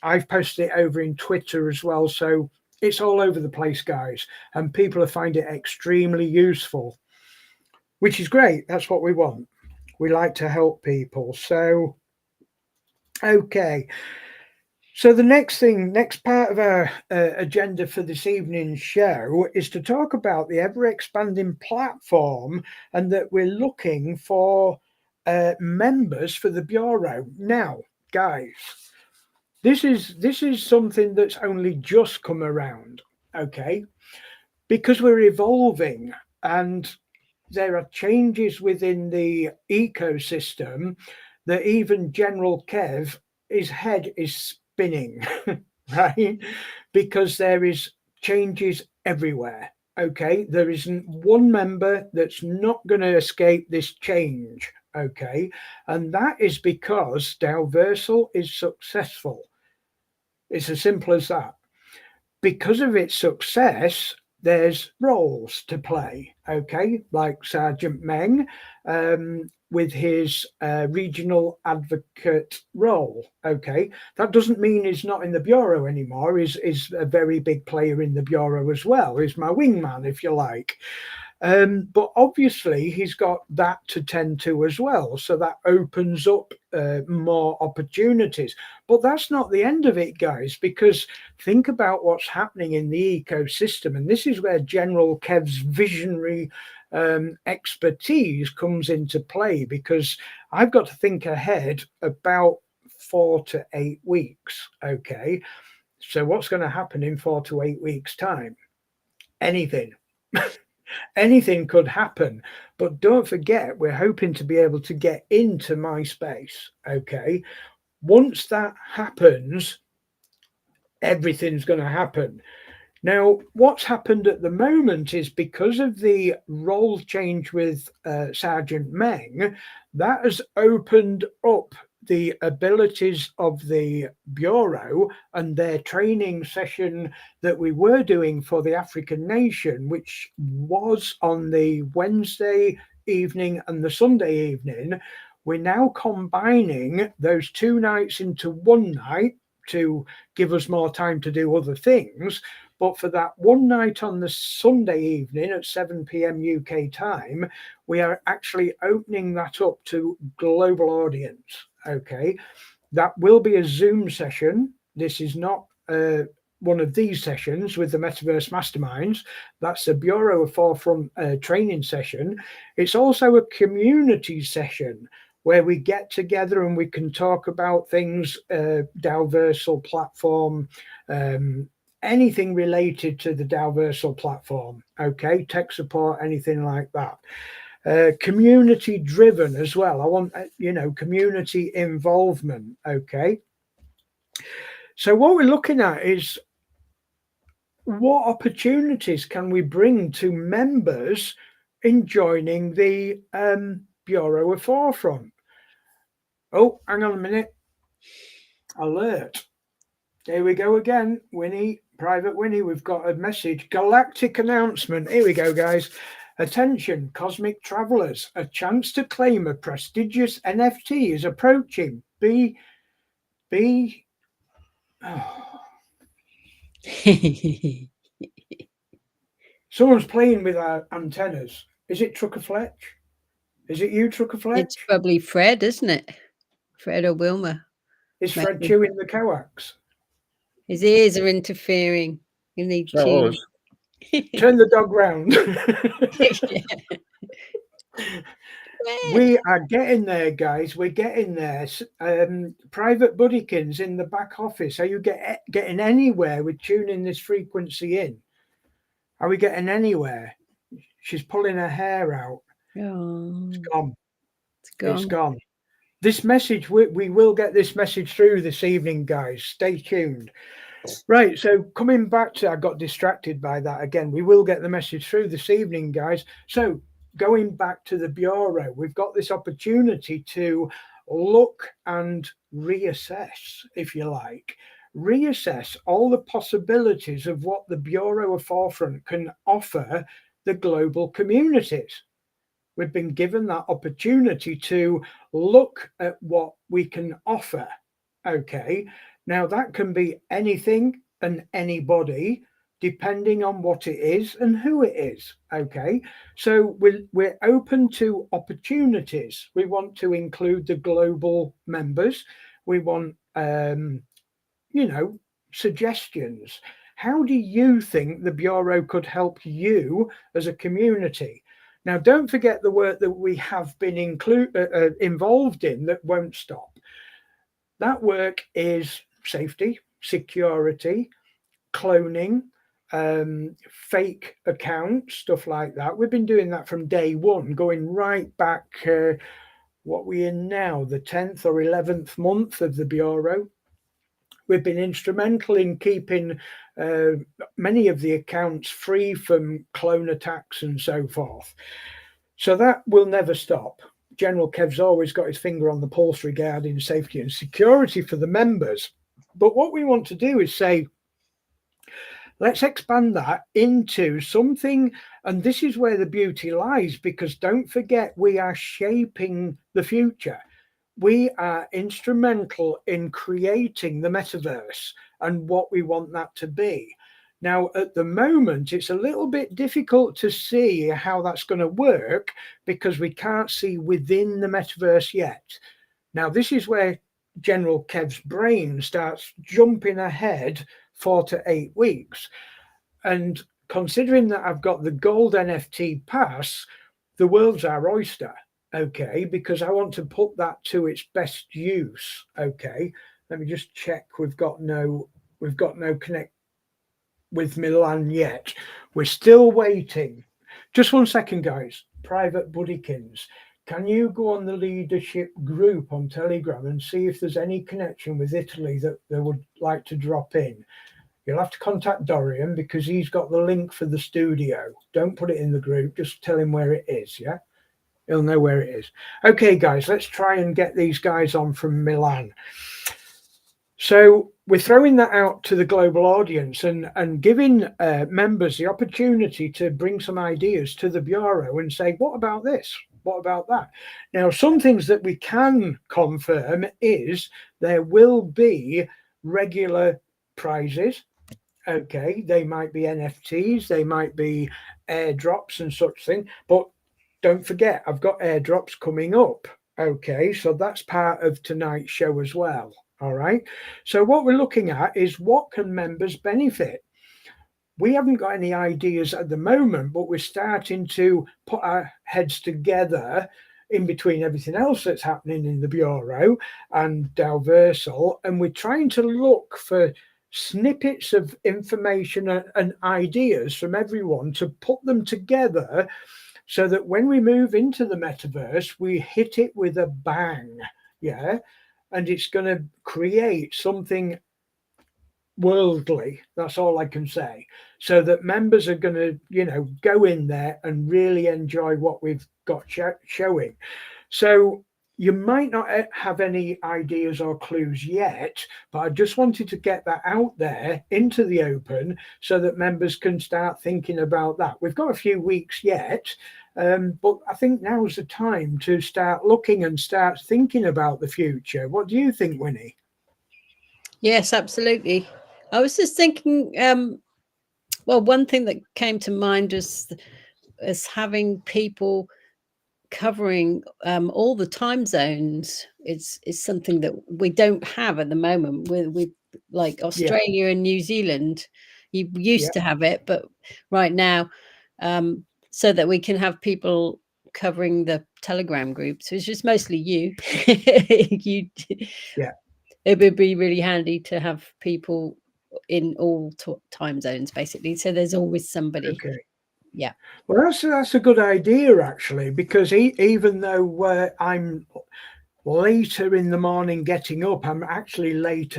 I've posted it over in Twitter as well. So it's all over the place, guys, and people find it extremely useful, which is great. That's what we want. We like to help people. So, okay. So the next part of our agenda for this evening's show is to talk about the ever-expanding platform and that we're looking for members for the Bureau. Now, guys, this is something that's only just come around, okay? Because we're evolving and there are changes within the ecosystem that even General Kev, his head is spinning, right? Because there is changes everywhere, okay? There isn't one member that's not going to escape this change, okay? And that is because Daoversal is successful. It's as simple as that. Because of its success, there's roles to play, okay? Like Sergeant Meng with his regional advocate role, okay? That doesn't mean he's not in the Bureau anymore. He's a very big player in the Bureau as well. He's my wingman, if you like. But obviously he's got that to tend to as well. So that opens up more opportunities. But that's not the end of it, guys, because think about what's happening in the ecosystem. And this is where General Kev's visionary expertise comes into play, because I've got to think ahead about 4 to 8 weeks. Okay. So what's going to happen in 4 to 8 weeks' time? Anything. Anything could happen, but don't forget, we're hoping to be able to get into MySpace. Okay. Once that happens, everything's going to happen. Now, what's happened at the moment is because of the role change with Sergeant Meng, that has opened up the abilities of the Bureau and their training session that we were doing for the African nation, which was on the Wednesday evening and the Sunday evening. We're now combining those 2 nights into one night to give us more time to do other things. But for that one night on the Sunday evening at 7 p.m. UK time, we are actually opening that up to global audience. Okay, that will be a Zoom session. This is not one of these sessions with the Metaverse Masterminds. That's a Bureau of Forefront training session. It's also a community session where we get together and we can talk about things, Daoversal platform, anything related to the Daoversal platform, okay, tech support, anything like that. Community driven as well. I want, community involvement, okay. So what we're looking at is what opportunities can we bring to members in joining the Bureau of Forefront. Oh, hang on a minute. Alert. Here we go again. Winnie, Private Winnie, we've got a message. Galactic announcement. Here we go, guys. Attention, cosmic travelers. A chance to claim a prestigious NFT is approaching. Oh. Someone's playing with our antennas. Is it Trucker Fletch? Is it you, Trucker Fletch? It's probably Fred, isn't it? Fred or Wilma. Is Fred chewing the coax? His ears are interfering. You need to turn the dog round. We are getting there, guys. We're getting there. Private Buddykins in the back office. Are you getting anywhere with tuning this frequency in? Are we getting anywhere? She's pulling her hair out. Oh, it's gone. It's gone. This message, we will get this message through this evening, guys. Stay tuned. Right, so coming back to, I got distracted by that again. We will get the message through this evening, guys. So going back to the Bureau, we've got this opportunity to look and reassess, if you like. Reassess all the possibilities of what the Bureau of Forefront can offer the global communities. We've been given that opportunity to look at what we can offer. Okay, now that can be anything and anybody, depending on what it is and who it is. Okay, so we're open to opportunities. We want to include the global members. We want, suggestions. How do you think the Bureau could help you as a community? Now, don't forget the work that we have been involved in that won't stop. That work is safety, security, cloning, fake accounts, stuff like that. We've been doing that from day one, going right back, what we're in now, the 10th or 11th month of the Bureau. We've been instrumental in keeping many of the accounts free from clone attacks and so forth. So that will never stop. General Kev's always got his finger on the pulse regarding safety and security for the members. But what we want to do is say, let's expand that into something, and this is where the beauty lies, because don't forget, we are shaping the future. We are instrumental in creating the metaverse and what we want that to be. Now, at the moment, it's a little bit difficult to see how that's going to work because we can't see within the metaverse yet. Now, this is where General Kev's brain starts jumping ahead 4 to 8 weeks. And considering that I've got the gold NFT pass, the world's our oyster. Okay, because I want to put that to its best use. Okay, let me just check. We've got no connect with Milan yet. We're still waiting. Just one second, guys. Private Buddykins, can you go on the leadership group on Telegram and see if there's any connection with Italy that they would like to drop in? You'll have to contact Dorian because he's got the link for the studio. Don't put it in the group. Just tell him where it is. Yeah. He'll know where it is. Okay, guys, let's try and get these guys on from Milan. So we're throwing that out to the global audience and giving members the opportunity to bring some ideas to the Bureau and say, what about this? What about that? Now, some things that we can confirm is there will be regular prizes. Okay, they might be NFTs, they might be airdrops and such thing, but don't forget, I've got airdrops coming up. Okay, so that's part of tonight's show as well. All right, so what we're looking at is what can members benefit. We haven't got any ideas at the moment, but we're starting to put our heads together in between everything else that's happening in the Bureau and Daoversal, and we're trying to look for snippets of information and ideas from everyone to put them together so that when we move into the metaverse, we hit it with a bang. Yeah. And it's going to create something worldly. That's all I can say. So that members are going to, go in there and really enjoy what we've got showing. So you might not have any ideas or clues yet, but I just wanted to get that out there into the open so that members can start thinking about that. We've got a few weeks yet, but I think now's the time to start looking and start thinking about the future. What do you think, Winnie? Yes, absolutely. I was just thinking, well, one thing that came to mind is having people covering all the time zones is something that we don't have at the moment. With like Australia and New Zealand, you used to have it, but right now, so that we can have people covering the Telegram groups, which is mostly you. It would be really handy to have people in all time zones, basically. So there's always somebody. Okay. Yeah. Well, that's a good idea, actually, because even though I'm later in the morning getting up, I'm actually late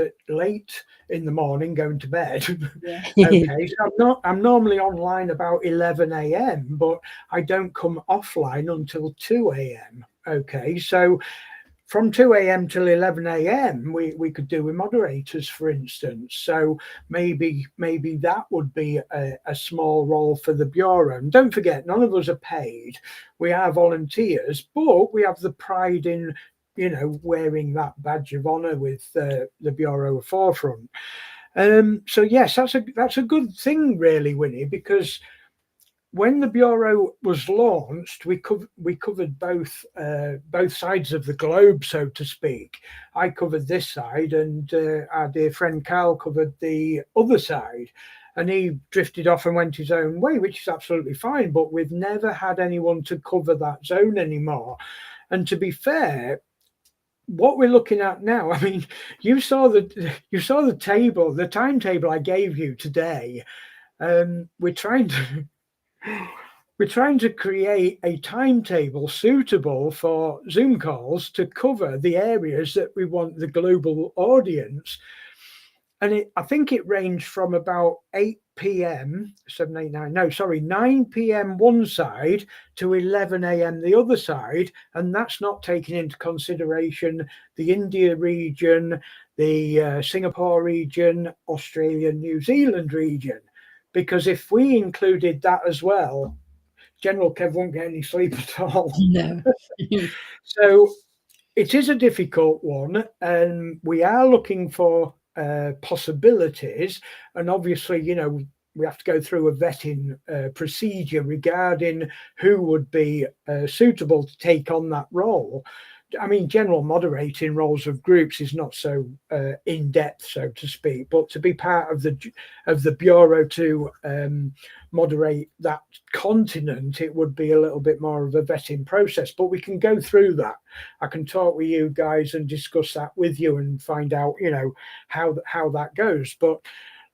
in the morning going to bed. Yeah. Okay, so I'm normally online about 11 a.m., but I don't come offline until 2 a.m. Okay, so from 2 a.m. till 11 a.m. we could do with moderators, for instance. So maybe that would be a small role for the Bureau. And don't forget, none of us are paid. We are volunteers, but we have the pride in, wearing that badge of honor with the Bureau forefront. So yes, that's a good thing, really, Winnie, because when the Bureau was launched, we covered both sides of the globe, so to speak. I covered this side, and our dear friend Carl covered the other side. And he drifted off and went his own way, which is absolutely fine. But we've never had anyone to cover that zone anymore. And to be fair, what we're looking at now, I mean, you saw the table, the timetable I gave you today. We're trying to create a timetable suitable for Zoom calls to cover the areas that we want the global audience. And I think it ranged from about 8 p.m., 9 p.m. one side to 11 a.m. the other side. And that's not taking into consideration the India region, the Singapore region, Australia, New Zealand region. Because if we included that as well, General Kev won't get any sleep at all. No. So it is a difficult one, and we are looking for possibilities. And obviously, we have to go through a vetting procedure regarding who would be suitable to take on that role. I mean, general moderating roles of groups is not so in depth, so to speak, but to be part of the Bureau to moderate that continent, it would be a little bit more of a vetting process. But we can go through that. I can talk with you guys and discuss that with you and find out, how that goes. But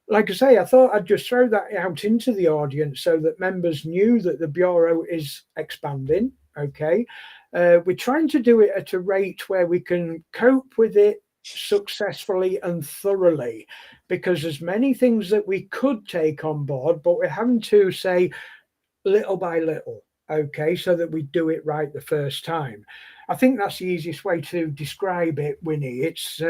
like I say, I thought I'd just throw that out into the audience so that members knew that the Bureau is expanding. Okay. We're trying to do it at a rate where we can cope with it successfully and thoroughly, because there's many things that we could take on board, but we're having to say little by little, okay, so that we do it right the first time. I think that's the easiest way to describe it, Winnie. It's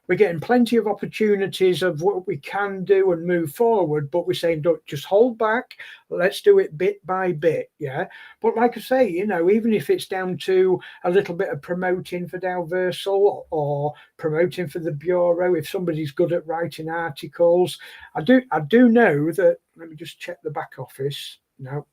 we're getting plenty of opportunities of what we can do and move forward, but we're saying, don't just hold back. Let's do it bit by bit. Yeah. But like I say, you know, even if it's down to a little bit of promoting for Daoversal or promoting for the Bureau, if somebody's good at writing articles, I do know that, let me just check the back office. No,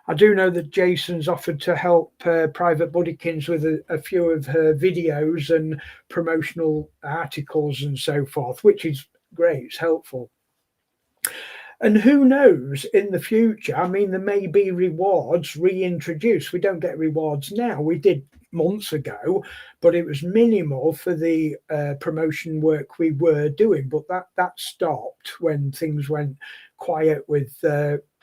I do know that Jason's offered to help Private Buddykins with a few of her videos and promotional articles and so forth, which is great. It's helpful. And who knows in the future? I mean, there may be rewards reintroduced. We don't get rewards now. We did months ago, but it was minimal for the promotion work we were doing. But that stopped when things went quiet with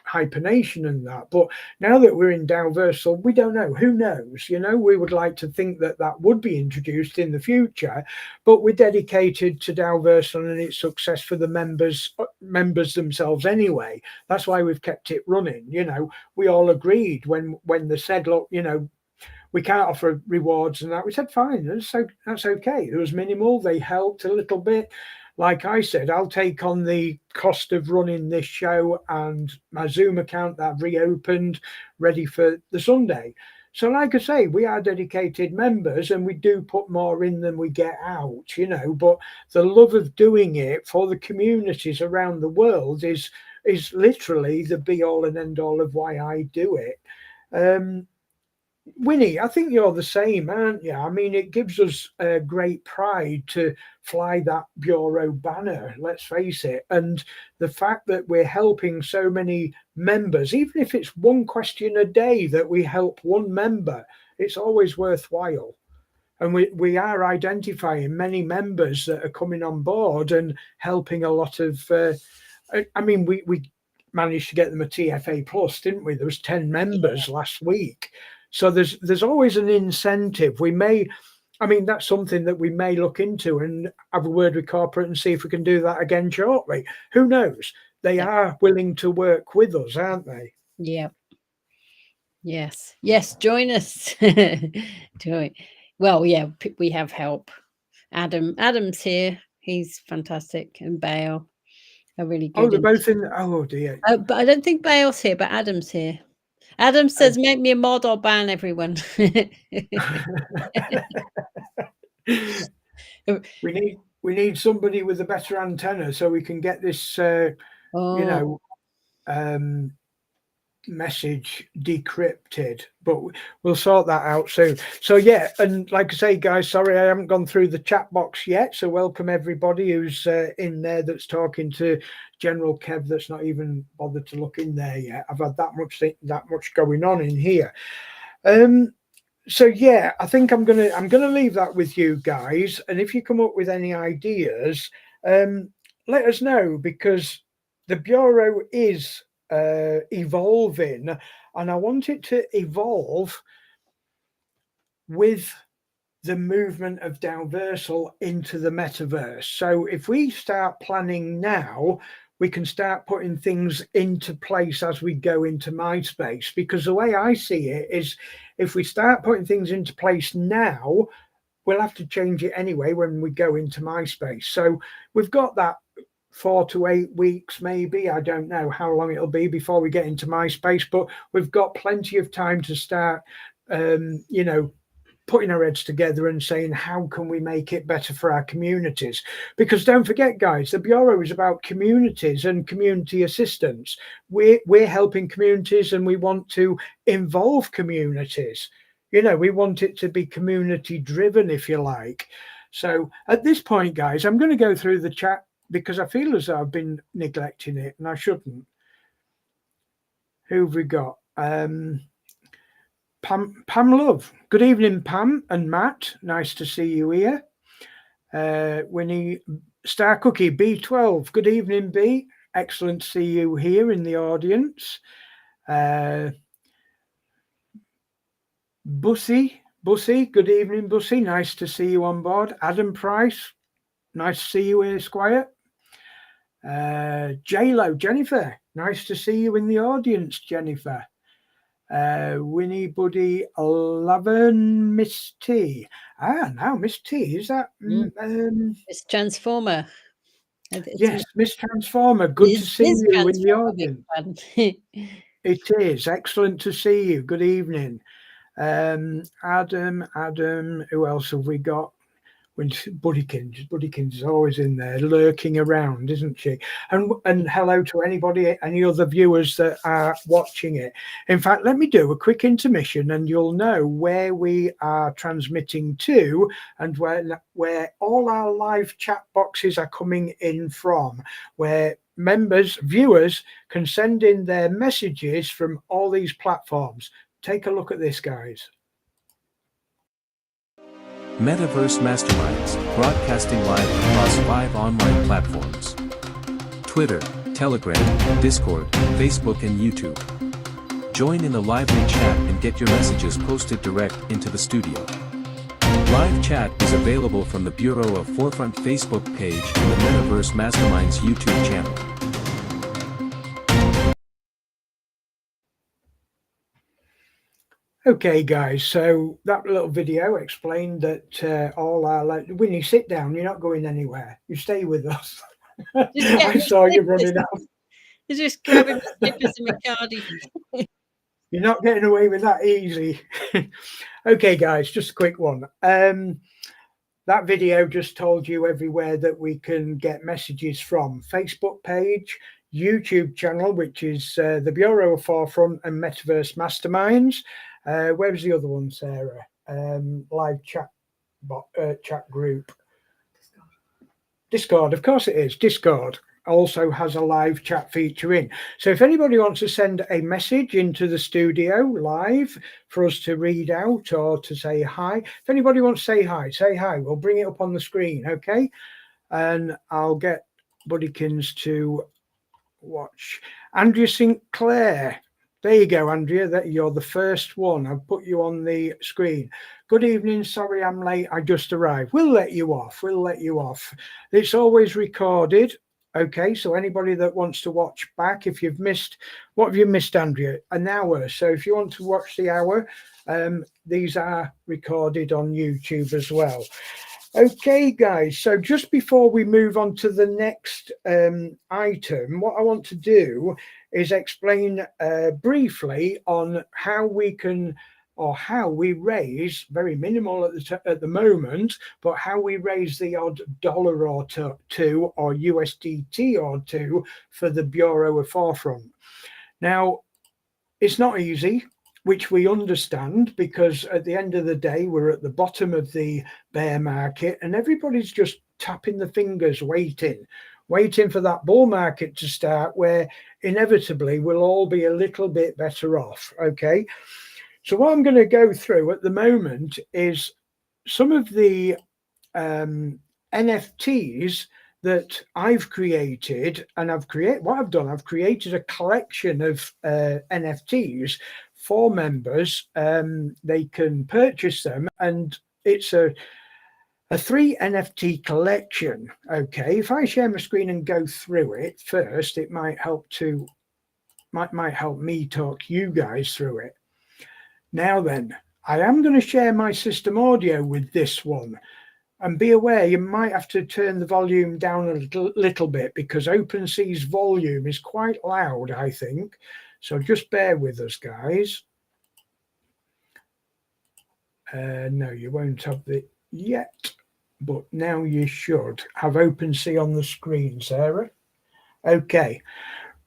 hyphenation and that. But now that we're in Daoversal, we don't know. Who knows? You know, we would like to think that that would be introduced in the future, but we're dedicated to Daoversal and its success for the members themselves anyway. That's why we've kept it running. You know, we all agreed when they said, look, you know, we can't offer rewards and that. We said, fine, that's okay. It was minimal. They helped a little bit. Like I said, I'll take on the cost of running this show and my Zoom account that I've reopened, ready for the Sunday. So like I say, we are dedicated members and we do put more in than we get out, you know, but the love of doing it for the communities around the world is literally the be all and end all of why I do it. Winnie, I think you're the same, aren't you? I mean, it gives us great pride to fly that Bureau banner, let's face it. And the fact that we're helping so many members, even if it's one question a day that we help one member, it's always worthwhile. And we are identifying many members that are coming on board and helping a lot of, I mean, we managed to get them a TFA plus, didn't we? There was 10 members last week. So there's always an incentive. I mean, that's something that we may look into and have a word with corporate and see if we can do that again shortly. Who knows? They are willing to work with us, aren't they? Yeah. Yes. Join us. Join. Well, yeah, we have help. Adam's here. He's fantastic, and Bale are really good. Oh, they're both in. Oh dear. But I don't think Bale's here. But Adam's here. Adam says, "Make me a mod or ban everyone." We need somebody with a better antenna so we can get this, you know, message decrypted. But we'll sort that out soon. So yeah, and like I say, guys, sorry I haven't gone through the chat box yet. So welcome everybody who's in there that's talking to General Kev that's not even bothered to look in there yet. I've had that much going on in here. So yeah, I think I'm gonna leave that with you guys. And if you come up with any ideas, let us know, because the Bureau is evolving, and I want it to evolve with the movement of Daoversal into the metaverse. So if we start planning now, we can start putting things into place as we go into MySpace, because the way I see it is, if we start putting things into place now, we'll have to change it anyway when we go into MySpace. So we've got that 4 to 8 weeks, maybe. I don't know how long it'll be before we get into MySpace, but we've got plenty of time to start, you know, putting our heads together and saying, how can we make it better for our communities? Because don't forget, guys, the Bureau is about communities and community assistance. We're helping communities, and we want to involve communities. You know, we want it to be community driven, if you like. So at this point, guys, I'm going to go through the chat, because I feel as though I've been neglecting it, and I shouldn't. Who have we got? Pam Love. Good evening, Pam and Matt. Nice to see you here. Winnie Star Cookie B12. Good evening, B. Excellent to see you here in the audience. Bussy. Good evening, Bussy. Nice to see you on board. Adam Price. Nice to see you here, Squire. J-Lo, Jennifer. Nice to see you in the audience, Jennifer. Winnie Buddy 11, Miss T. Now Miss T, is that It's Transformer. yes, Miss Transformer, good to see you in the audience. It is excellent to see you. Good evening. Adam, who else have we got? Buddykins is always in there lurking around, isn't she? And hello to any other viewers that are watching it. In fact, let me do a quick intermission and you'll know where we are transmitting to and where all our live chat boxes are coming in from, where viewers can send in their messages from all these platforms. Take a look at this, guys. Metaverse Masterminds, broadcasting live across 5 online platforms: Twitter, Telegram, Discord, Facebook and YouTube. Join in the lively chat and get your messages posted direct into the studio. Live chat is available from the Bureau of Forefront Facebook page and the Metaverse Masterminds YouTube channel. Okay, guys, so that little video explained that all our... Winnie, sit down. You're not going anywhere. You stay with us. I saw you running out. You're just grabbing my slippers and my cardi. You're not getting away with that easy. Okay, guys, just a quick one. That video just told you everywhere that we can get messages from. Facebook page, YouTube channel, which is the Bureau of Forefront and Metaverse Masterminds. Where's the other one, Sarah? Live chat chat group. Discord, of course it is. Discord also has a live chat feature in. So if anybody wants to send a message into the studio live for us to read out or to say hi, if anybody wants to say hi. We'll bring it up on the screen, okay? And I'll get Buddykins to watch. Andrea Sinclair. There you go, Andrea. That you're the first one. I've put you on the screen. Good evening. Sorry I'm late. I just arrived. We'll let you off. It's always recorded. Okay, so anybody that wants to watch back, if you've missed, what have you missed, Andrea? An hour. So if you want to watch the hour, these are recorded on YouTube as well. Okay, guys, so just before we move on to the next item, what I want to do is explain briefly on how we can, or how we raise, very minimal at the moment, but how we raise the odd dollar or two or USDT or two for the Bureau of Forefront. Now, it's not easy, which we understand, because at the end of the day, we're at the bottom of the bear market and everybody's just tapping the fingers, waiting for that bull market to start, where inevitably we'll all be a little bit better off. Okay. So what I'm going to go through at the moment is some of the NFTs that I've created, and I've created a collection of NFTs for members. They can purchase them, and it's a 3 NFT collection. Okay, if I share my screen and go through it first, it might help me talk you guys through it. Now then, I am going to share my system audio with this one. And be aware, you might have to turn the volume down a little bit, because OpenSea's volume is quite loud, I think. So just bear with us, guys. No, you won't have it yet, but now you should have OpenSea on the screen, Sarah. Okay.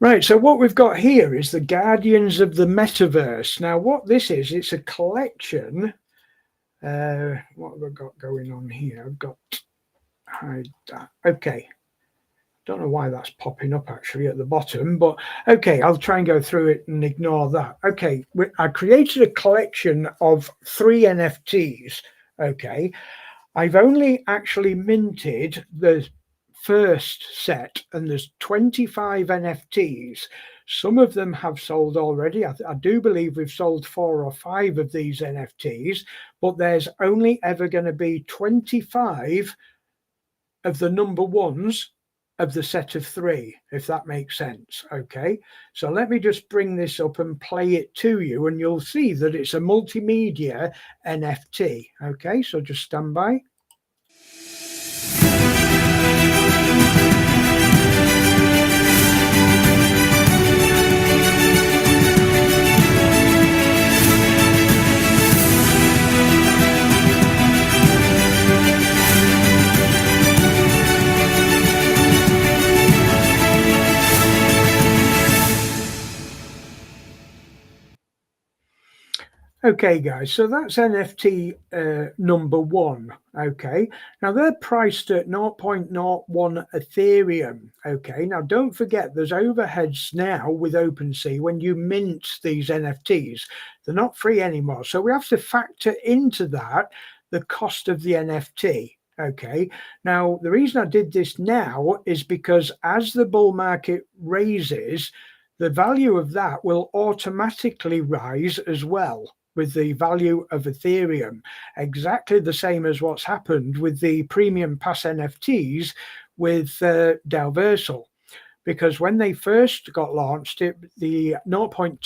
Right, so what we've got here is the Guardians of the Metaverse. Now, what this is, it's a collection. What have I got going on here? I've got hide that. Okay. Don't know why that's popping up actually at the bottom, but okay, I'll try and go through it and ignore that. Okay, I created a collection of 3 NFTs. Okay, I've only actually minted the first set, and there's 25 NFTs. Some of them have sold already. I do believe we've sold 4 or 5 of these NFTs, but there's only ever going to be 25 of the number ones of the set of 3, if that makes sense. Okay, so let me just bring this up and play it to you, and you'll see that it's a multimedia NFT. Okay, so just stand by. Okay, guys, so that's NFT number 1. Okay, now they're priced at 0.01 Ethereum. Okay, now don't forget there's overheads now with OpenSea when you mint these NFTs. They're not free anymore. So we have to factor into that the cost of the NFT. Okay, now the reason I did this now is because as the bull market raises, the value of that will automatically rise as well with the value of Ethereum, exactly the same as what's happened with the premium pass NFTs with Daoversal. Because when they first got launched, the 0.2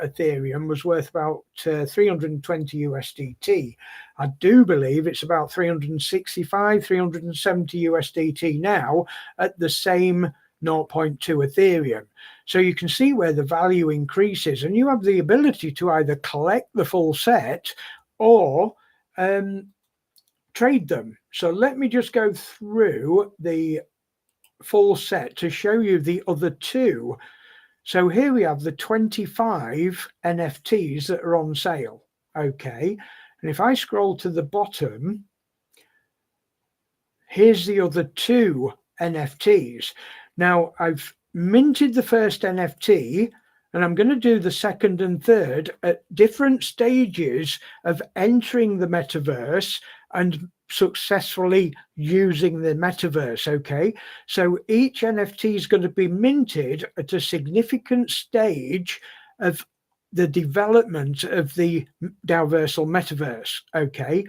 Ethereum was worth about 320 USDT. I do believe it's about 365, 370 USDT now at the same 0.2 Ethereum. So you can see where the value increases, and you have the ability to either collect the full set or trade them. So let me just go through the full set to show you the other 2. So here we have the 25 NFTs that are on sale. Okay, and if I scroll to the bottom, here's the other 2 NFTs. Now I've minted the first NFT, and I'm going to do the second and third at different stages of entering the metaverse and successfully using the metaverse. Okay, so each NFT is going to be minted at a significant stage of the development of the Daoversal metaverse. Okay,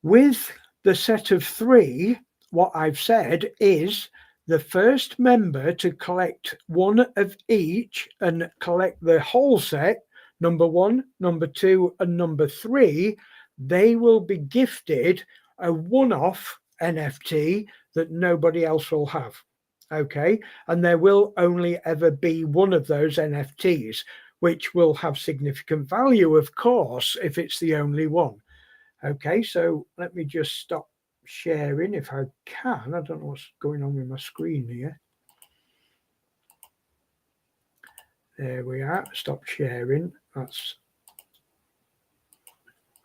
with the set of 3, what I've said is the first member to collect one of each and collect the whole set, number 1, number 2, and number 3, they will be gifted a one-off NFT that nobody else will have. Okay, and there will only ever be one of those NFTs, which will have significant value, of course, if it's the only one. Okay, so let me just stop sharing if I can. I don't know what's going on with my screen here. There we are. Stop sharing. That's...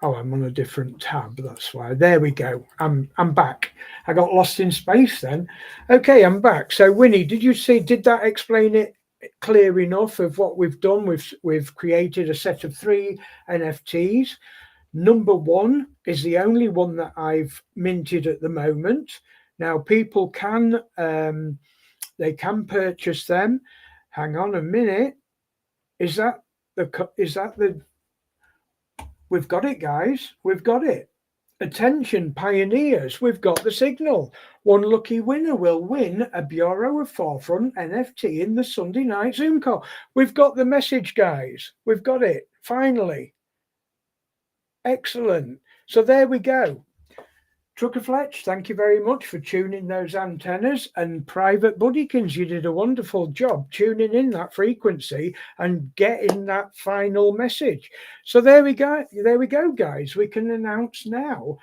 Oh, I'm on a different tab. That's why. There we go. I'm back. I got lost in space then. Okay, I'm back. So Winnie, did you see? Did that explain it clear enough of what we've done? We've created a set of 3 NFTs. Number 1 is the only one that I've minted at the moment. Now people can they can purchase them. Hang on a minute. Is that the We've got it, guys. We've got it. Attention, pioneers. We've got the signal. One lucky winner will win a Bureau of Forefront NFT in the Sunday night Zoom call. We've got the message, guys. We've got it. Finally. Excellent. So there we go. Trucker Fletch, thank you very much for tuning those antennas. And Private Buddykins, you did a wonderful job tuning in that frequency and getting that final message. So there we go. There we go, guys. We can announce now.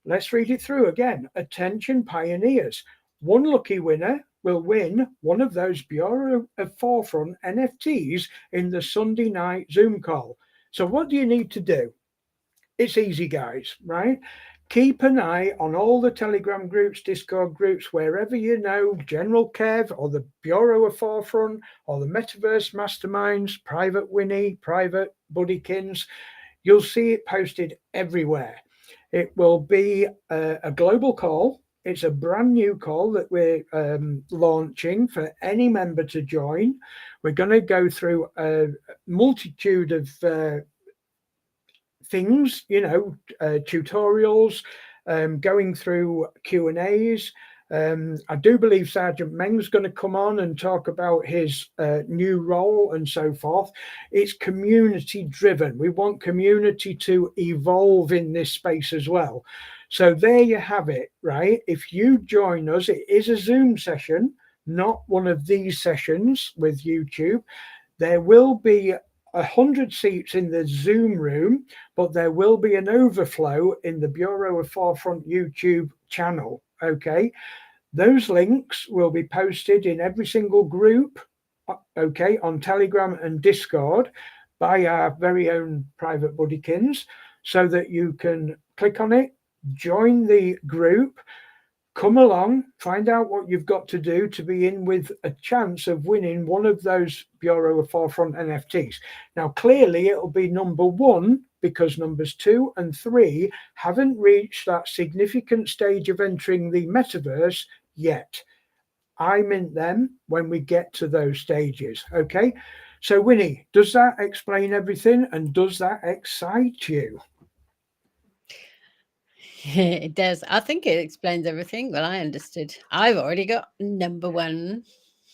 Let's read it through again. Attention, pioneers. One lucky winner will win one of those Bureau of Forefront NFTs in the Sunday night Zoom call. So what do you need to do? It's easy, guys, right? Keep an eye on all the Telegram groups, Discord groups, wherever you know, General Kev or the Bureau of Forefront or the Metaverse Masterminds, Private Winnie, Private Buddykins. You'll see it posted everywhere. It will be a global call. It's a brand new call that we're launching for any member to join. We're going to go through a multitude of things, you know, tutorials, going through Q&As, I do believe Sergeant Meng's going to come on and talk about his new role and so forth. It's community driven. We want community to evolve in this space as well. So there you have it, right? If you join us, it is a Zoom session, not one of these sessions with YouTube. There will be 100 seats in the Zoom room, but there will be an overflow in the Bureau of Forefront YouTube channel. Okay, those links will be posted in every single group, okay, on Telegram and Discord by our very own private buddykins, so that you can click on it, join the group, come along, find out what you've got to do to be in with a chance of winning one of those Bureau of Forefront NFTs. Now, clearly it'll be number 1, because numbers 2 and 3 haven't reached that significant stage of entering the metaverse yet. I mint them when we get to those stages. Okay, so Winnie, does that explain everything, and does that excite you? It does. I think it explains everything. Well, I understood. I've already got number 1.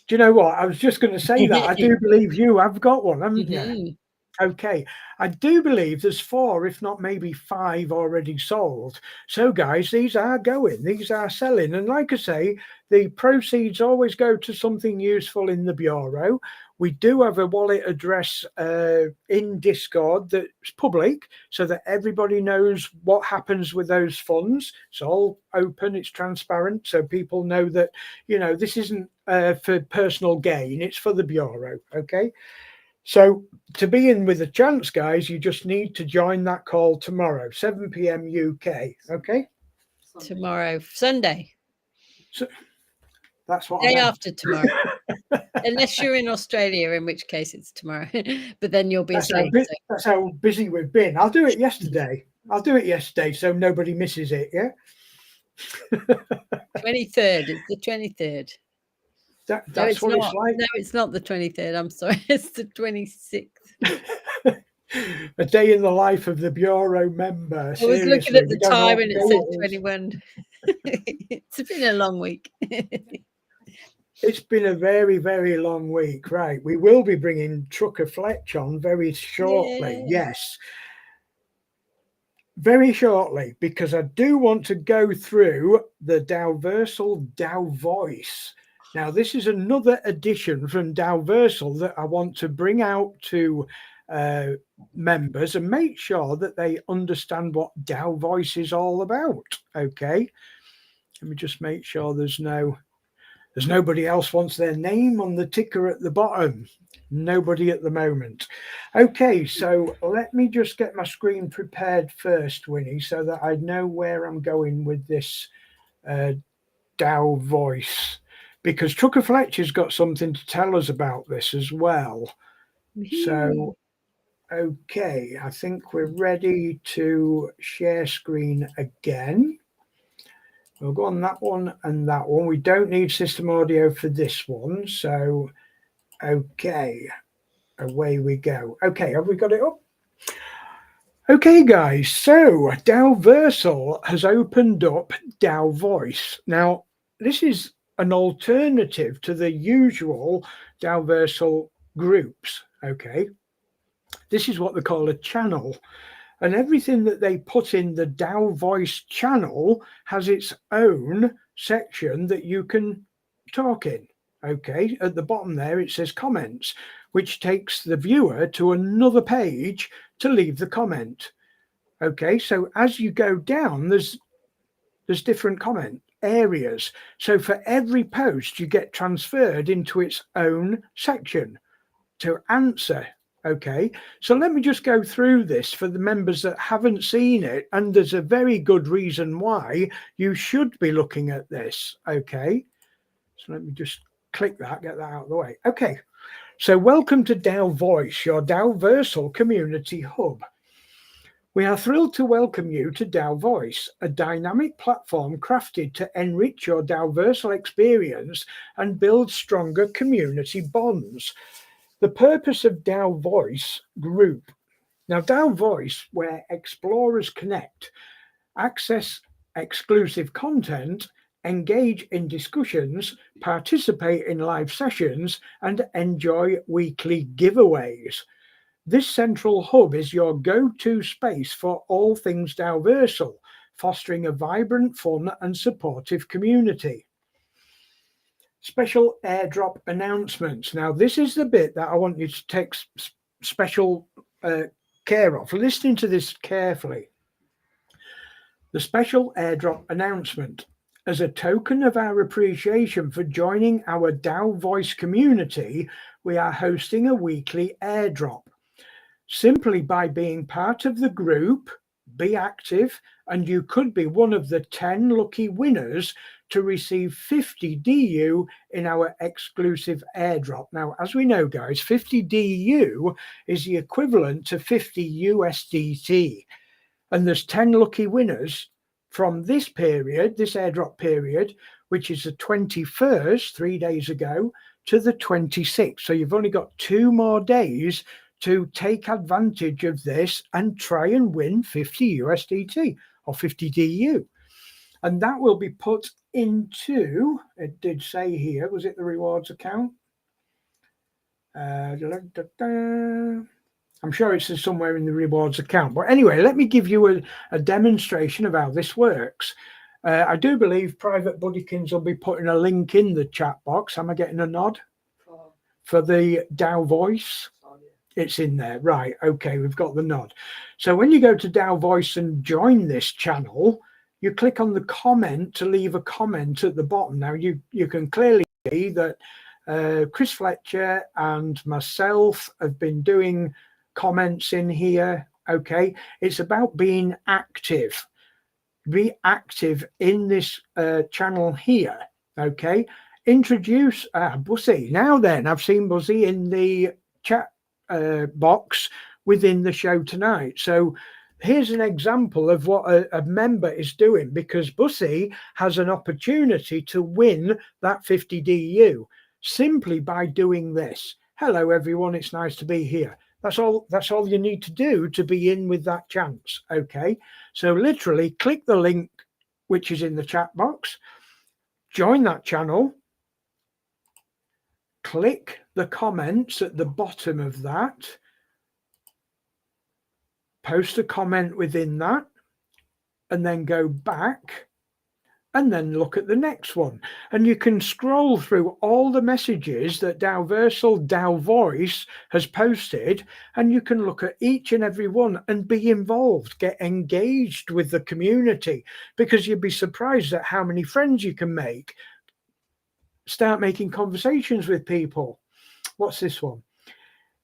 Do you know what? I was just going to say that. I do believe you have got one, haven't you? Okay, I do believe there's 4, if not maybe 5 already sold. So guys, these are going, these are selling. And like I say, the proceeds always go to something useful in the Bureau. We do have a wallet address in Discord that's public, so that everybody knows what happens with those funds. It's all open, it's transparent, so people know that, you know, this isn't for personal gain, it's for the Bureau, okay? So to be in with a chance, guys, you just need to join that call tomorrow, 7 p.m. UK. Okay. Tomorrow, Sunday. So that's what Day after tomorrow. Unless you're in Australia, in which case it's tomorrow. But then you'll be asleep. That's how busy we've been. I'll do it yesterday. So nobody misses it. Yeah. 23rd. It's the 23rd. That's what it's like. No, it's not the 23rd. I'm sorry. It's the 26th. A day in the life of the Bureau member. I was looking at the time and it said 21. It's been a long week. It's been a very, very long week, right? We will be bringing Trucker Fletch on very shortly. Yeah. Yes. Very shortly, because I do want to go through the Daoversal Dao Voice. Now, this is another addition from Daoversal that I want to bring out to members and make sure that they understand what Dao Voice is all about. Okay, let me just make sure there's nobody else wants their name on the ticker at the bottom. Nobody at the moment. Okay, so let me just get my screen prepared first, Winnie, so that I know where I'm going with this Dao Voice. Because Trucker Fletcher's got something to tell us about this as well. So, okay, I think we're ready to share screen again. We'll go on that one and that one. We don't need system audio for this one. So, okay, away we go. Okay, have we got it up? Okay, guys, so Daoversal has opened up Dao Voice. Now, this is an alternative to the usual Daoversal groups. Okay, this is what they call a channel, and everything that they put in the Dao Voice channel has its own section that you can talk in. Okay, at the bottom there it says comments, which takes the viewer to another page to leave the comment. Okay, so as you go down, there's different comment areas. So for every post, you get transferred into its own section to answer. Okay, so let me just go through this for the members that haven't seen it, and there's a very good reason why you should be looking at this. Okay, so let me just click that, get that out of the way. Okay, so welcome to Dao Voice, your Daoversal community hub. We are thrilled to welcome you to Dao Voice, a dynamic platform crafted to enrich your Daoversal experience and build stronger community bonds. The purpose of Dao Voice group. Now, Dao Voice, where explorers connect, access exclusive content, engage in discussions, participate in live sessions, and enjoy weekly giveaways. This central hub is your go-to space for all things Daoversal, fostering a vibrant, fun, and supportive community. Special airdrop announcements. Now, this is the bit that I want you to take special care of. Listening to this carefully. The special airdrop announcement. As a token of our appreciation for joining our DAO Voice community, we are hosting a weekly airdrop. Simply by being part of the group, be active, and you could be one of the 10 lucky winners to receive 50 DU in our exclusive airdrop. Now, as we know, guys, 50 DU is the equivalent to 50 USDT. And there's 10 lucky winners from this period, this airdrop period, which is the 21st, 3 days ago, to the 26th. So you've only got 2 more days to take advantage of this and try and win 50 USDT or 50 DU. And that will be put into, it did say here, was it the rewards account? I'm sure it's somewhere in the rewards account. But anyway, let me give you a demonstration of how this works. I do believe Private Buddykins will be putting a link in the chat box. Am I getting a nod? For the DAO Voice? It's in there. Right. Okay. We've got the nod. So when you go to DAO Voice and join this channel, you click on the comment to leave a comment at the bottom. Now you can clearly see that Chris Fletcher and myself have been doing comments in here. Okay. It's about being active. Be active in this channel here. Okay. Introduce Buzzy. Now then, I've seen Buzzy in the chat box within the show tonight. So here's an example of what a member is doing, because Bussy has an opportunity to win that 50 DU simply by doing this. Hello everyone, it's nice to be here. That's all you need to do to be in with that chance. Okay, so literally click the link which is in the chat box, join that channel, click the comments at the bottom of that, post a comment within that, and then go back and then look at the next one. And you can scroll through all the messages that Daoversal DAO Voice has posted, and you can look at each and every one and be involved, get engaged with the community, because you'd be surprised at how many friends you can make. Start making conversations with people. What's this one?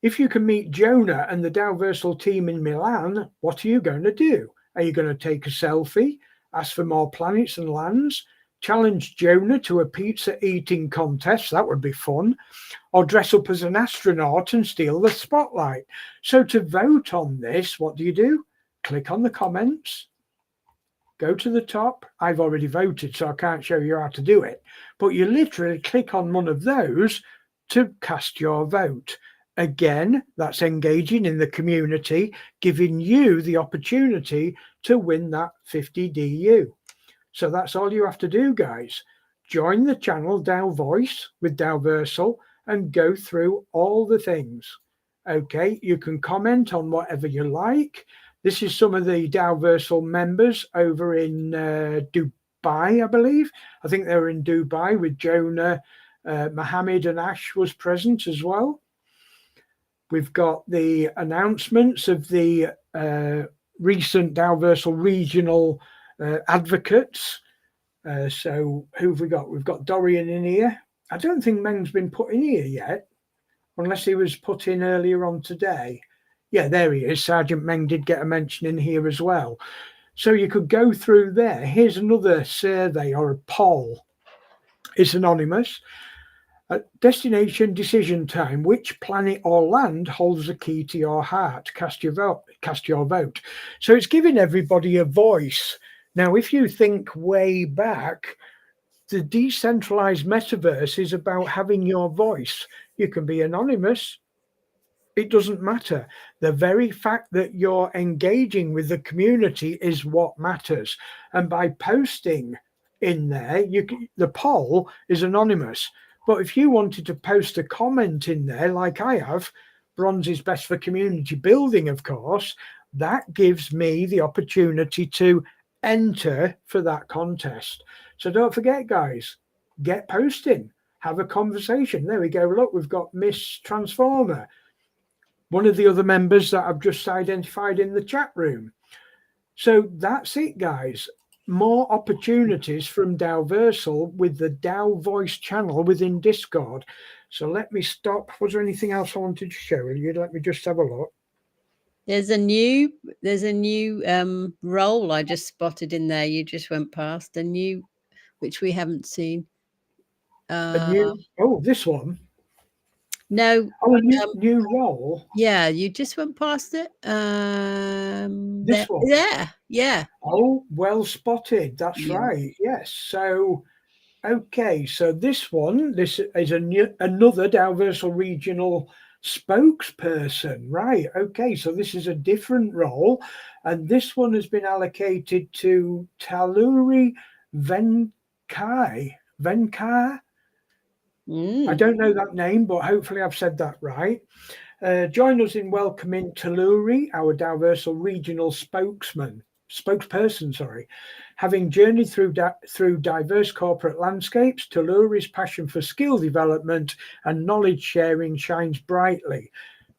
If you can meet Jonah and the Daoversal team in Milan, what are you going to do? Are you going to take a selfie, ask for more planets and lands, challenge Jonah to a pizza eating contest? That would be fun. Or dress up as an astronaut and steal the spotlight. So to vote on this, what do? Click on the comments. Go to the top. I've already voted, so I can't show you how to do it. But you literally click on one of those to cast your vote. Again, that's engaging in the community, giving you the opportunity to win that 50 DU. So that's all you have to do, guys. Join the channel DAO Voice with Daoversal and go through all the things. Okay, you can comment on whatever you like. This is some of the Daoversal members over in Dubai, I believe. I think they were in Dubai with Jonah, Mohammed and Ash was present as well. We've got the announcements of the recent Daoversal regional advocates. So who have we got? We've got Dorian in here. I don't think Meng's been put in here yet, unless he was put in earlier on today. Yeah, there he is. Sergeant Meng did get a mention in here as well. So you could go through there. Here's another survey or a poll. It's anonymous. Destination decision time. Which planet or land holds the key to your heart? Cast your vote. So it's giving everybody a voice. Now, if you think way back, the decentralized metaverse is about having your voice. You can be anonymous. It doesn't matter. The very fact that you're engaging with the community is what matters. And by posting in there. The poll is anonymous, but if you wanted to post a comment in there, like I have, bronze is best for community building, of course, that gives me the opportunity to enter for that contest. So don't forget, guys, get posting, have a conversation. There we go. Look, we've got Miss Transformer, one of the other members that I've just identified in the chat room. So that's it, guys. More opportunities from Daoversal with the Dao voice channel within Discord. So let me stop. Was there anything else I wanted to show you? Let me just have a look. There's a new role I just spotted in there. You just went past a new, which we haven't seen. This one. No. Oh, a new role. Yeah, you just went past it. This one. Yeah. Oh, well spotted. That's right. Yes. So, okay. So this is another Daoversal regional spokesperson, right? Okay. So this is a different role, and this one has been allocated to Taluri Venkai. I don't know that name, but hopefully I've said that right. Join us in welcoming Taluri, our Daoversal regional spokesperson. Having journeyed through diverse corporate landscapes, Taluri's passion for skill development and knowledge sharing shines brightly.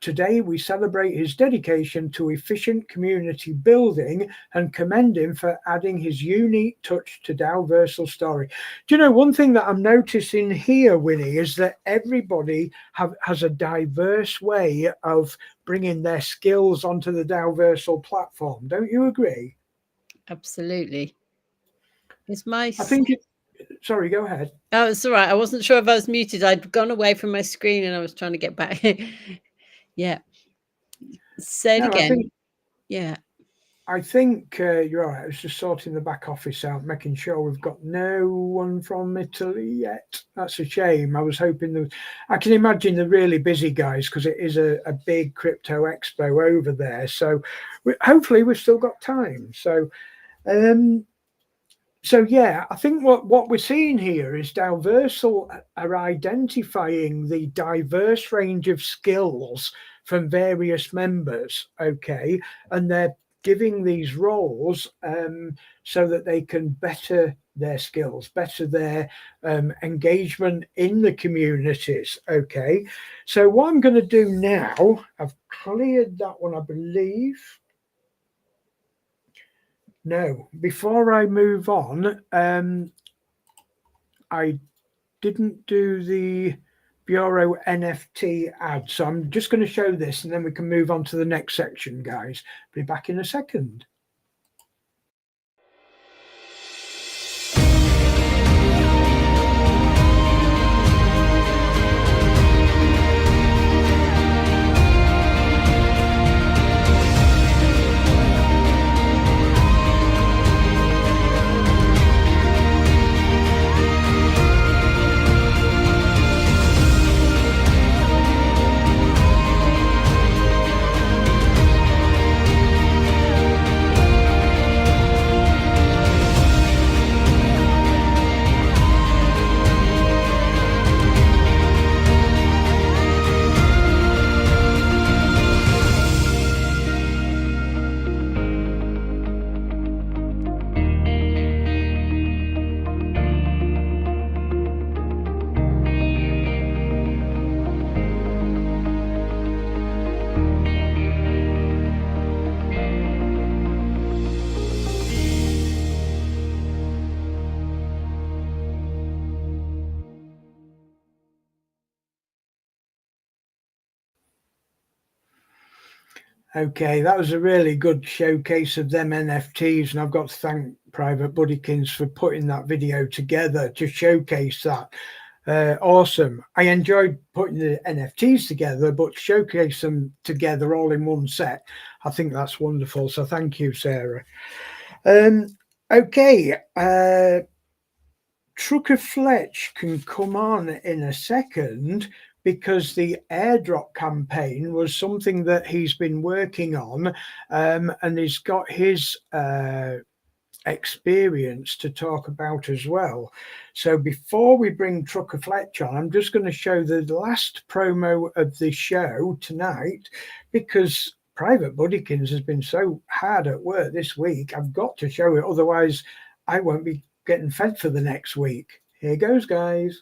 Today, we celebrate his dedication to efficient community building and commend him for adding his unique touch to Daoversal's story. Do you know, one thing that I'm noticing here, Winnie, is that everybody has a diverse way of bringing their skills onto the Daoversal platform. Don't you agree? Absolutely. It's my... I think sorry, go ahead. Oh, it's all right. I wasn't sure if I was muted. I'd gone away from my screen and I was trying to get back. Yeah. Say it again. I think you're right. I was just sorting the back office out, making sure we've got no one from Italy yet. That's a shame. I was hoping I can imagine the really busy guys, because it is a big crypto expo over there. So hopefully we've still got time. So yeah, I think what we're seeing here is Daoversal are identifying the diverse range of skills from various members, okay, and they're giving these roles so that they can better their skills, better their engagement in the communities, okay. So what I'm going to do now, I've cleared that one, I believe. No, before I move on, I didn't do the Bureau NFT ad, so I'm just going to show this and then we can move on to the next section, guys. Be back in a second. Okay, that was a really good showcase of them NFTs, and I've got to thank Private Buddykins for putting that video together to showcase that. Awesome. I enjoyed putting the NFTs together, but to showcase them together all in one set, I think that's wonderful. So thank you, Sarah. Okay, Trucker Fletch can come on in a second, because the airdrop campaign was something that he's been working on, and he's got his experience to talk about as well. So before we bring Trucker Fletch on, I'm just going to show the last promo of the show tonight, because Private Buddykins has been so hard at work this week. I've got to show it, otherwise I won't be getting fed for the next week. Here goes, guys.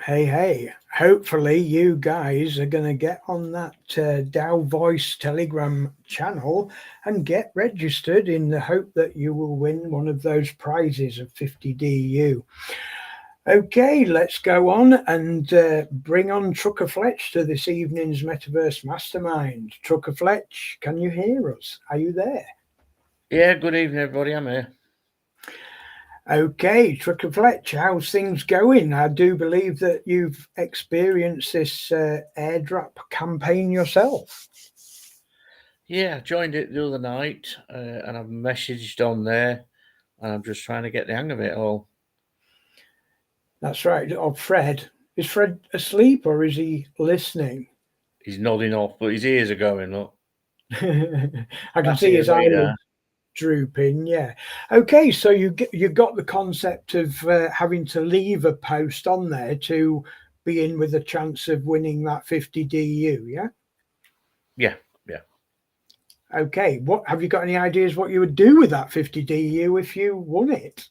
Hey. Hopefully you guys are going to get on that Daoversal Telegram channel and get registered in the hope that you will win one of those prizes of 50 DU. Okay, let's go on and bring on Trucker Fletch to this evening's Metaverse Mastermind. Trucker Fletch, can you hear us? Are you there? Yeah, good evening, everybody. I'm here. Okay, Trucker Fletch, how's things going? I do believe that you've experienced this airdrop campaign yourself. Yeah, I joined it the other night and I've messaged on there and I'm just trying to get the hang of it all. That's right. Oh, Fred. Is Fred asleep or is he listening? He's nodding off, but his ears are going, look. I can see his eyelids drooping. Yeah. Okay, so you got the concept of having to leave a post on there to be in with a chance of winning that 50 DU. Yeah. Yeah. Okay. What have you got any ideas what you would do with that 50 DU if you won it?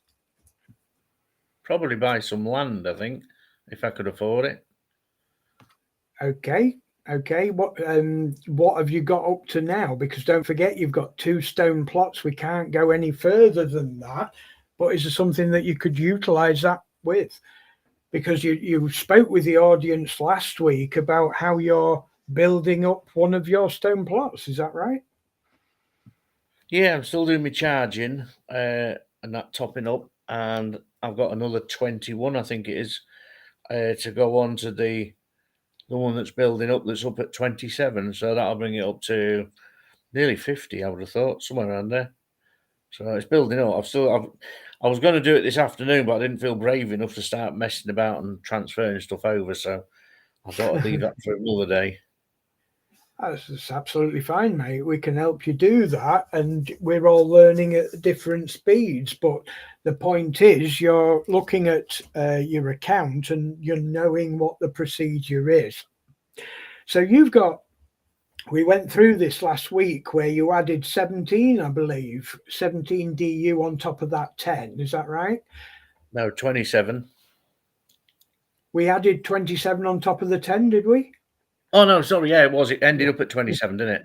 Probably buy some land, I think, if I could afford it. Okay. What have you got up to now? Because don't forget, you've got 2 stone plots. We can't go any further than that. But is there something that you could utilize that with? Because you spoke with the audience last week about how you're building up one of your stone plots. Is that right? Yeah, I'm still doing my charging and that topping up. And I've got another 21, I think it is, to go on to the one that's building up, that's up at 27. So that'll bring it up to nearly 50, I would have thought, somewhere around there. So it's building up. I was going to do it this afternoon, but I didn't feel brave enough to start messing about and transferring stuff over. So I thought I'd leave that for another day. That's absolutely fine, mate. We can help you do that. And we're all learning at different speeds. But the point is, you're looking at your account and you're knowing what the procedure is. So we went through this last week where you added 17, I believe, 17 DU on top of that 10. Is that right? No, 27. We added 27 on top of the 10, did we? Oh, no, sorry. Yeah, it was. It ended up at 27, didn't it?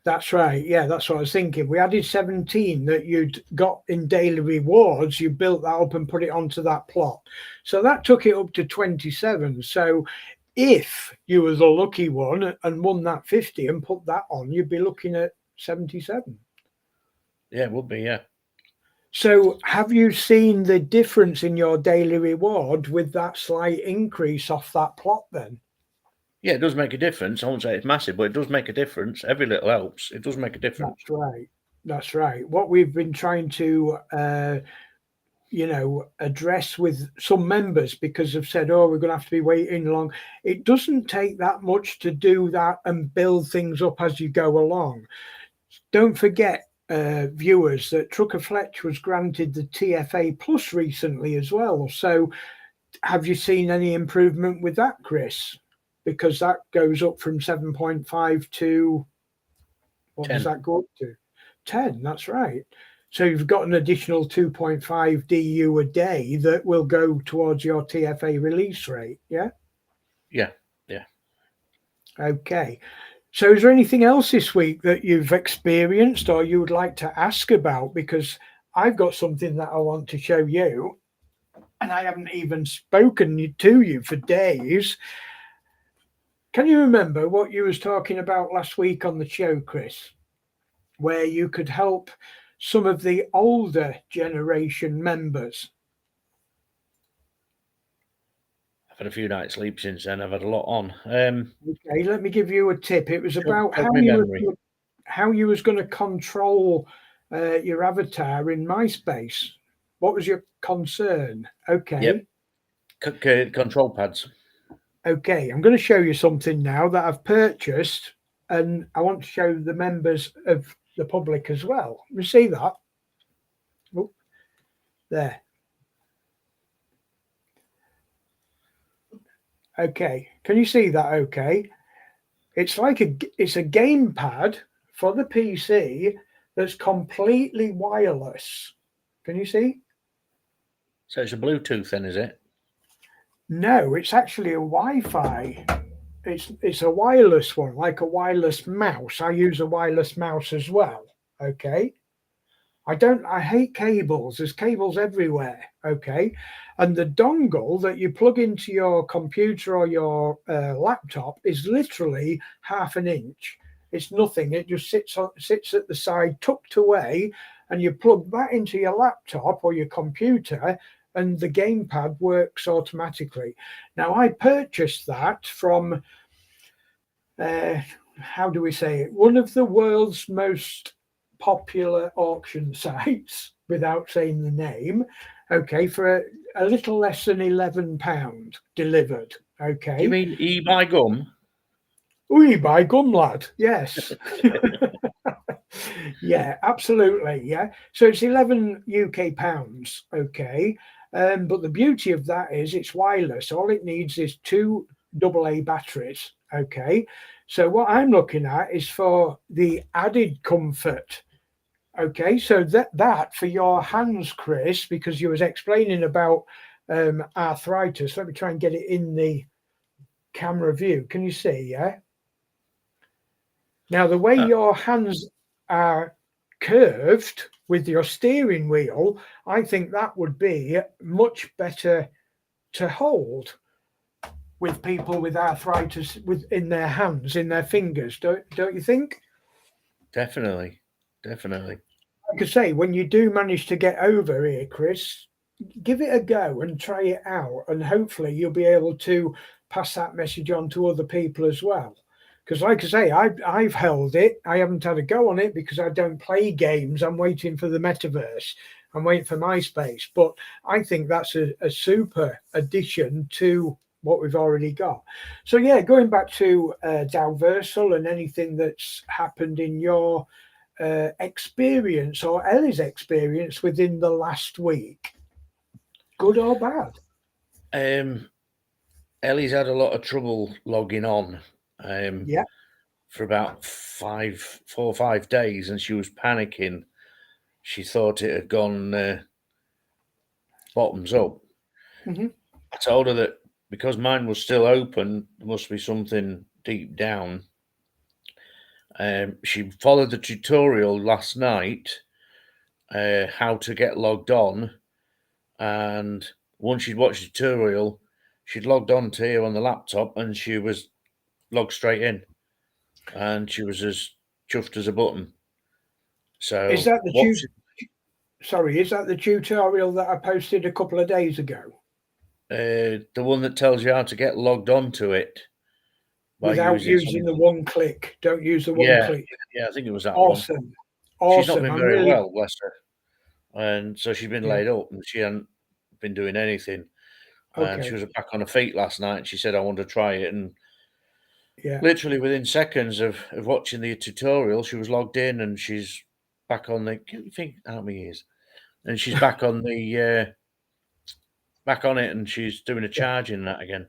That's right. Yeah, that's what I was thinking. We added 17 that you'd got in daily rewards. You built that up and put it onto that plot. So that took it up to 27. So if you were the lucky one and won that 50 and put that on, you'd be looking at 77. Yeah, it would be, yeah. So have you seen the difference in your daily reward with that slight increase off that plot then? Yeah, it does make a difference. I won't say it's massive, but it does make a difference. Every little helps. It does make a difference. That's right. What we've been trying to address with some members, because they've said, oh, we're going to have to be waiting long. It doesn't take that much to do that and build things up as you go along. Don't forget, viewers, that Trucker Fletch was granted the TFA Plus recently as well. So have you seen any improvement with that, Chris? Because that goes up from 7.5 to What 10. does that go up to? 10, that's right. So you've got an additional 2.5 DU a day that will go towards your TFA release rate, yeah? Yeah. Okay. So is there anything else this week that you've experienced or you would like to ask about? Because I've got something that I want to show you, and I haven't even spoken to you for days. Can you remember what you was talking about last week on the show, Chris, where you could help some of the older generation members? I've had a few nights sleep since then. I've had a lot on. Okay, let me give you a tip. It was about jog my memory. how you was going to control your avatar in MySpace. What was your concern? Okay. Yep. Control pads. Okay, I'm going to show you something now that I've purchased, and I want to show the members of the public as well. You see that? Oh, there. Okay, can you see that? Okay, it's like it's a gamepad for the PC that's completely wireless. Can you see? So it's a Bluetooth then, is it? No, it's actually a Wi-Fi. It's a wireless one, like a wireless mouse. I use a wireless mouse as well. Okay. I hate cables. There's cables everywhere. Okay. And the dongle that you plug into your computer or your laptop is literally half an inch. It's nothing. It just sits at the side, tucked away, and you plug that into your laptop or your computer, and the gamepad works automatically. Now, I purchased that from, how do we say it? One of the world's most popular auction sites, without saying the name, okay, for a little less than £11 delivered. Okay. Do you mean e-buy gum? We buy gum, lad. Yes. Yeah, absolutely. Yeah. So it's 11 UK pounds. Okay. But the beauty of that is it's wireless. All it needs is 2 AA batteries. Okay. So what I'm looking at is for the added comfort. Okay. So that for your hands, Chris, because you was explaining about arthritis. Let me try and get it in the camera view. Can you see? Yeah. Now, the way your hands are curved with your steering wheel, I think that would be much better to hold with people with arthritis in their hands, in their fingers. Don't you think? Definitely. Like I say, when you do manage to get over here, Chris, give it a go and try it out, and hopefully you'll be able to pass that message on to other people as well. Because like I say, I've held it. I haven't had a go on it because I don't play games. I'm waiting for the Metaverse. I'm waiting for MySpace. But I think that's a super addition to what we've already got. So yeah, going back to Daoversal and anything that's happened in your experience or Ellie's experience within the last week, good or bad? Ellie's had a lot of trouble logging on. Yeah. For about 4 or 5 days, and she was panicking. She thought it had gone bottoms up. Mm-hmm. I told her that because mine was still open, there must be something deep down. She followed the tutorial last night, how to get logged on, and once she'd watched the tutorial, she'd logged on to here on the laptop, and she was logged straight in, and she was as chuffed as a button. So is that the tutorial that I posted a couple of days ago? The one that tells you how to get logged onto it without using the one click. Don't use the one click. Yeah, I think it was that awesome. one. She's not been very well, bless her. And so she's been laid up and she hadn't been doing anything. And she was back on her feet last night and she said, I want to try it. And literally within seconds of watching the tutorial, she was logged in and she's back on the, can you think how many years? And she's back on the back on it and she's doing a charge in that again.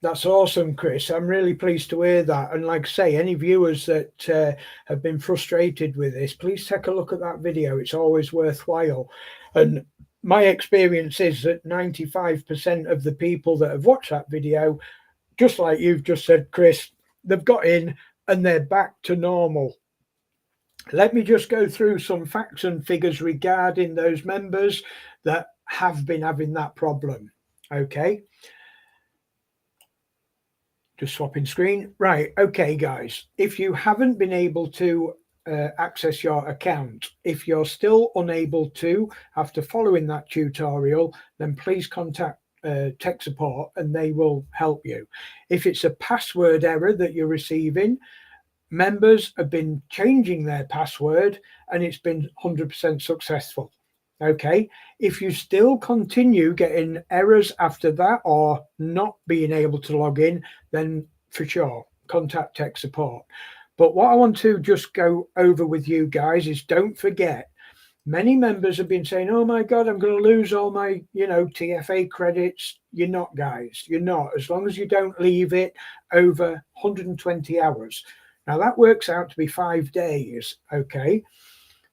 That's awesome, Chris. I'm really pleased to hear that. And like I say, any viewers that have been frustrated with this, please take a look at that video. It's always worthwhile. And my experience is that 95% of the people that have watched that video, just like you've just said, Chris, they've got in and they're back to normal. Let me just go through some facts and figures regarding those members that have been having that problem. Okay. Just swapping screen. Right. Okay, guys. If you haven't been able to access your account, if you're still unable to after following that tutorial, then please contact tech support and they will help you. If it's a password error that you're receiving, members have been changing their password and it's been 100% successful. Okay, if you still continue getting errors after that or not being able to log in, then for sure contact tech support. But what I want to just go over with you guys is, don't forget, many members have been saying, oh my God, I'm going to lose all my, TFA credits. You're not, guys. You're not. As long as you don't leave it over 120 hours. Now that works out to be 5 days. Okay.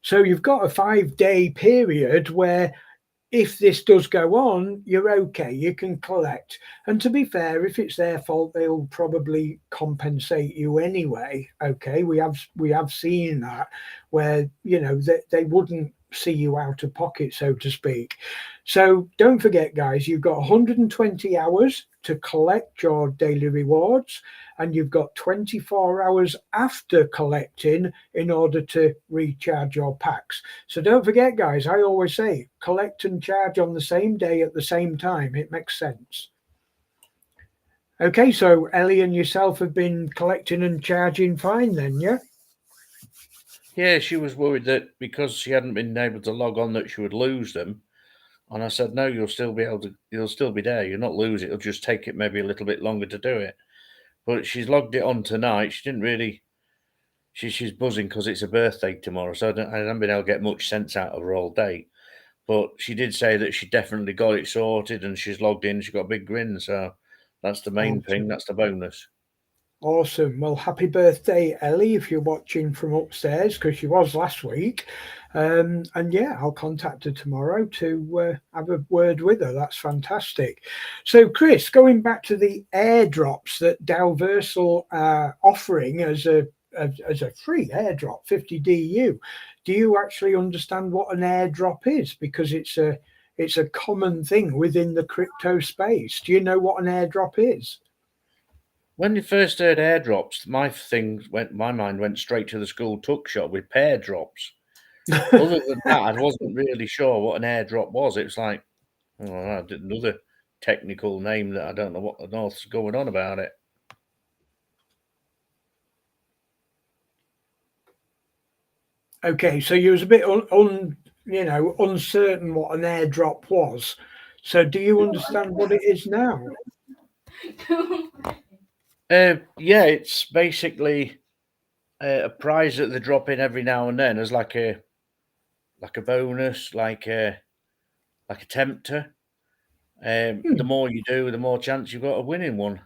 So you've got a 5-day period where if this does go on, you're okay, you can collect. And to be fair, if it's their fault, they'll probably compensate you anyway. Okay, we have seen that where, they wouldn't see you out of pocket, so to speak. So don't forget, guys, you've got 120 hours to collect your daily rewards, and you've got 24 hours after collecting in order to recharge your packs. So don't forget, guys, I always say collect and charge on the same day at the same time. It makes sense. Okay, so Ellie and yourself have been collecting and charging fine then, yeah? Yeah, she was worried that because she hadn't been able to log on that she would lose them. And I said, no, you'll still be there. You'll not lose it. It'll just take it maybe a little bit longer to do it. But she's logged it on tonight. She didn't really. She's buzzing because it's her birthday tomorrow, so I haven't been able to get much sense out of her all day. But she did say that she definitely got it sorted, and she's logged in. She got a big grin, so that's the main thing. That's the bonus. Awesome. Well, happy birthday, Ellie, if you're watching from upstairs, because she was last week. And yeah, I'll contact her tomorrow to have a word with her. That's fantastic. So, Chris, going back to the airdrops that Daoversal are offering as a free airdrop, 50 DU, do you actually understand what an airdrop is? Because it's a common thing within the crypto space. Do you know what an airdrop is? When you first heard airdrops, my mind went straight to the school tuck shop with pear drops. Other than that, I wasn't really sure what an airdrop was. It was like, another technical name that I don't know what on earth's going on about it. Okay, so you was a bit uncertain what an airdrop was. So do you understand what it is now? Yeah, it's basically a prize that they drop in every now and then as like a bonus, like a tempter. The more you do, the more chance you've got of winning one.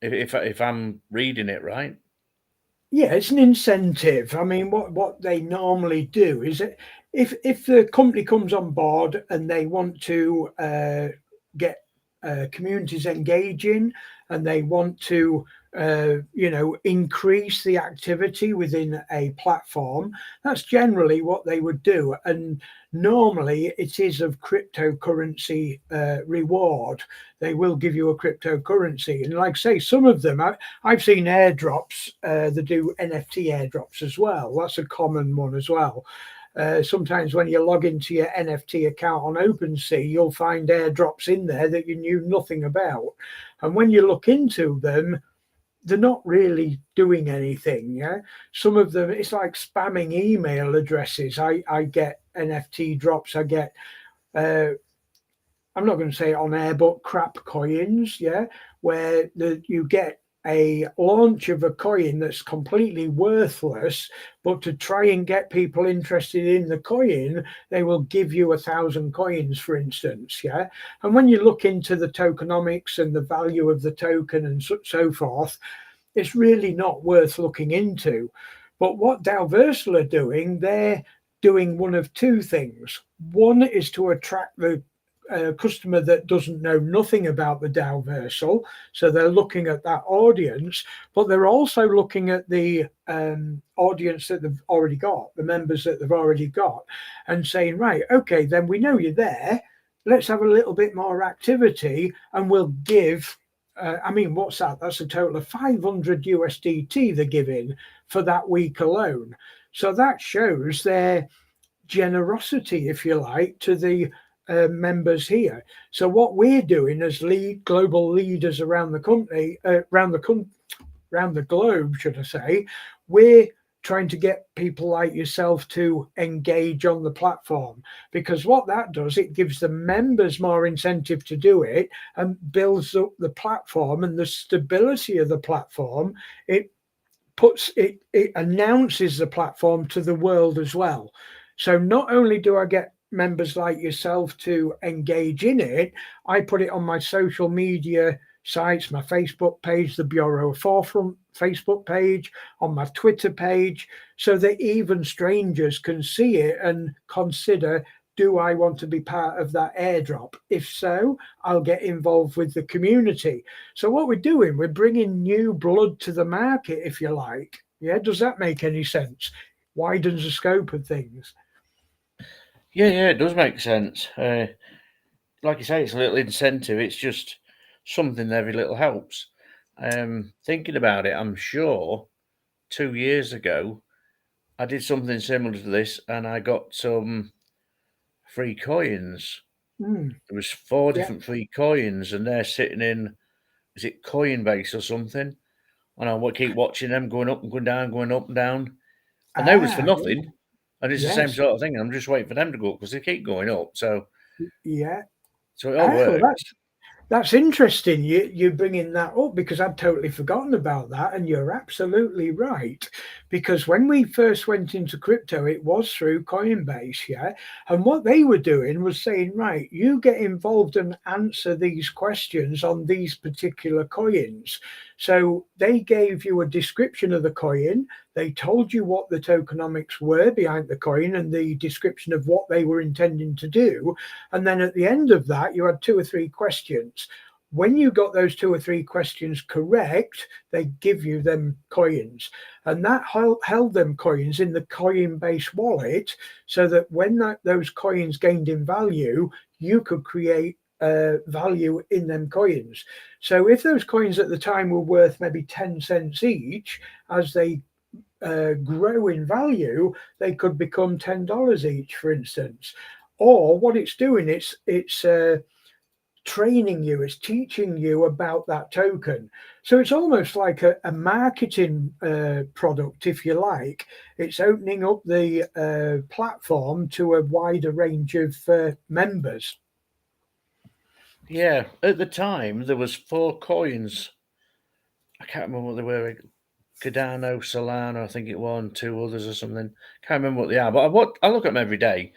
If I'm reading it right. Yeah, it's an incentive. I mean, what they normally do is that if the company comes on board and they want to get communities engaging and they want to increase the activity within a platform, that's generally what they would do. And normally it is of cryptocurrency reward. They will give you a cryptocurrency, and like I say, some of them I've seen airdrops that do NFT airdrops as well. That's a common one as well. Sometimes when you log into your NFT account on OpenSea, you'll find airdrops in there that you knew nothing about. And when you look into them, they're not really doing anything. Yeah, some of them, it's like spamming email addresses. I get NFT drops. I get, I'm not going to say it on air, but crap coins. Yeah, where you get a launch of a coin that's completely worthless, but to try and get people interested in the coin, they will give you 1,000 coins, for instance. Yeah. And when you look into the tokenomics and the value of the token and so forth, it's really not worth looking into. But what Daoversal are doing, they're doing one of two things. One is to attract the customer that doesn't know nothing about the Daoversal, so they're looking at that audience, but they're also looking at the audience that they've already got, the members that they've already got, and saying, right, okay, then we know you're there. Let's have a little bit more activity, and we'll give. I mean, what's that? That's a total of 500 USDT they're giving for that week alone. So that shows their generosity, if you like, to the members here. So what we're doing as global leaders around the company, around the globe, should I say, we're trying to get people like yourself to engage on the platform, because what that does, it gives the members more incentive to do it and builds up the platform and the stability of the platform. It announces the platform to the world as well. So not only do I get members like yourself to engage in it, I put it on my social media sites, my Facebook page, the Bureau of Forefront Facebook page, on my Twitter page, so that even strangers can see it and consider, do I want to be part of that airdrop? If so, I'll get involved with the community. So what we're doing, we're bringing new blood to the market, if you like. Yeah, does that make any sense? Widens the scope of things. Yeah, it does make sense. Like you say, it's a little incentive. It's just something every little helps. Thinking about it, I'm sure 2 years ago, I did something similar to this and I got some free coins. There was 4 different free coins and they're sitting in, is it Coinbase or something? And I keep watching them going up and going down, going up and down. And they was for nothing. And it's the same sort of thing. I'm just waiting for them to go up because they keep going up. So yeah. So it all works. That's interesting. You bringing that up, because I'd totally forgotten about that, and you're absolutely right. Because when we first went into crypto, it was through Coinbase, yeah. And what they were doing was saying, right, you get involved and answer these questions on these particular coins. So they gave you a description of the coin. They told you what the tokenomics were behind the coin and the description of what they were intending to do. And then at the end of that, you had 2 or 3 questions. When you got those 2 or 3 questions correct, they give you them coins. And that held them coins in the Coinbase wallet, so that when those coins gained in value, you could create value in them coins. So if those coins at the time were worth maybe 10 cents each, as they grow in value, they could become $10 each, for instance. Or what it's doing, it's training you, it's teaching you about that token. So it's almost like a marketing product, if you like. It's opening up the platform to a wider range of members. Yeah, at the time there was 4 coins. I can't remember what they were. Cardano, Solana, I think it was, and 2 others or something. Can't remember what they are, but I look at them every day,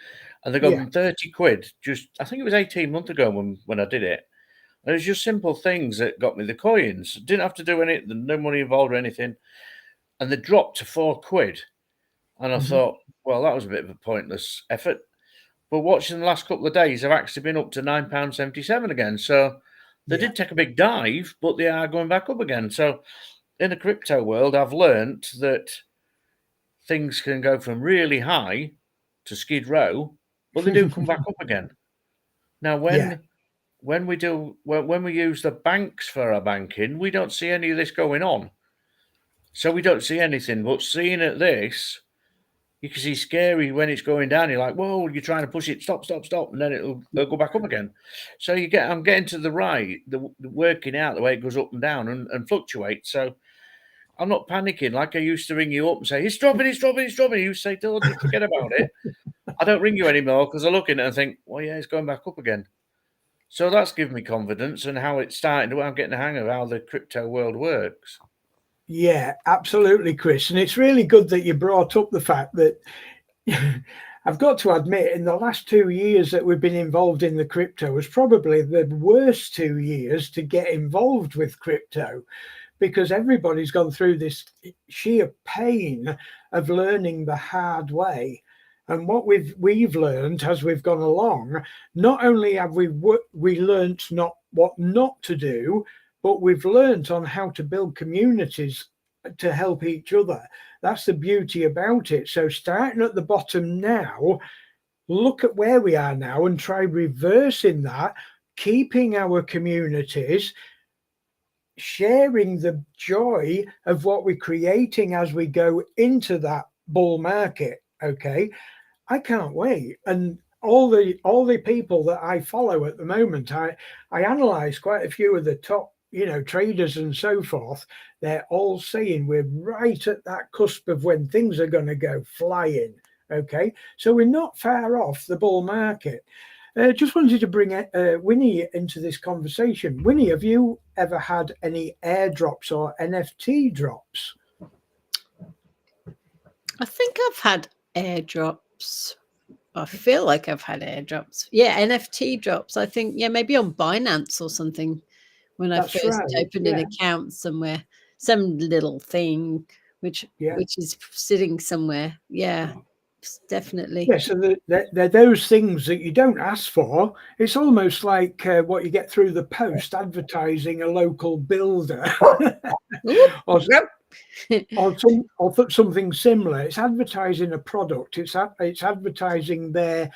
and they got 30 quid. Just I think it was 18 months ago when I did it. And it was just simple things that got me the coins. Didn't have to do anything, no money involved or anything, and they dropped to 4 quid. And I thought, well, that was a bit of a pointless effort. But watching the last couple of days, I've actually been up to £9.77 again. So they did take a big dive, but they are going back up again. So in the crypto world, I've learnt that things can go from really high to skid row, but they do come back up again. Now, when we use the banks for our banking, we don't see any of this going on. So we don't see anything. But seeing at this, you can see scary when it's going down. You're like, whoa, you're trying to push it, stop, and then it'll go back up again. So I'm getting to the right, the working out the way it goes up and down and fluctuates. So I'm not panicking like I used to ring you up and say, it's dropping. You say, don't forget about it. I don't ring you anymore because I look in it and think, well, yeah, it's going back up again. So that's given me confidence and how it's starting. I'm getting the hang of how the crypto world works. Yeah, absolutely, Chris. And it's really good that you brought up the fact that I've got to admit, in the last 2 years that we've been involved in the crypto was probably the worst 2 years to get involved with crypto, because everybody's gone through this sheer pain of learning the hard way. And what we've learned as we've gone along, not only have we learned what not to do, but we've learned on how to build communities to help each other. That's the beauty about it. So starting at the bottom now, look at where we are now and try reversing that, keeping our communities, sharing the joy of what we're creating as we go into that bull market. Okay, I can't wait. And all the people that I follow at the moment, I analyze quite a few of the top traders and so forth. They're all saying we're right at that cusp of when things are going to go flying. Okay, so we're not far off the bull market. Just wanted to bring Winnie into this conversation. Winnie, have you ever had any airdrops or NFT drops? I think I've had airdrops. I feel like I've had airdrops. Yeah, NFT drops. I think, yeah, maybe on Binance or something when I first opened an account somewhere, some little thing which is sitting somewhere. Yeah. Definitely. Yeah, so they're those things that you don't ask for. It's almost like what you get through the post, advertising a local builder or something similar. It's advertising a product. It's advertising their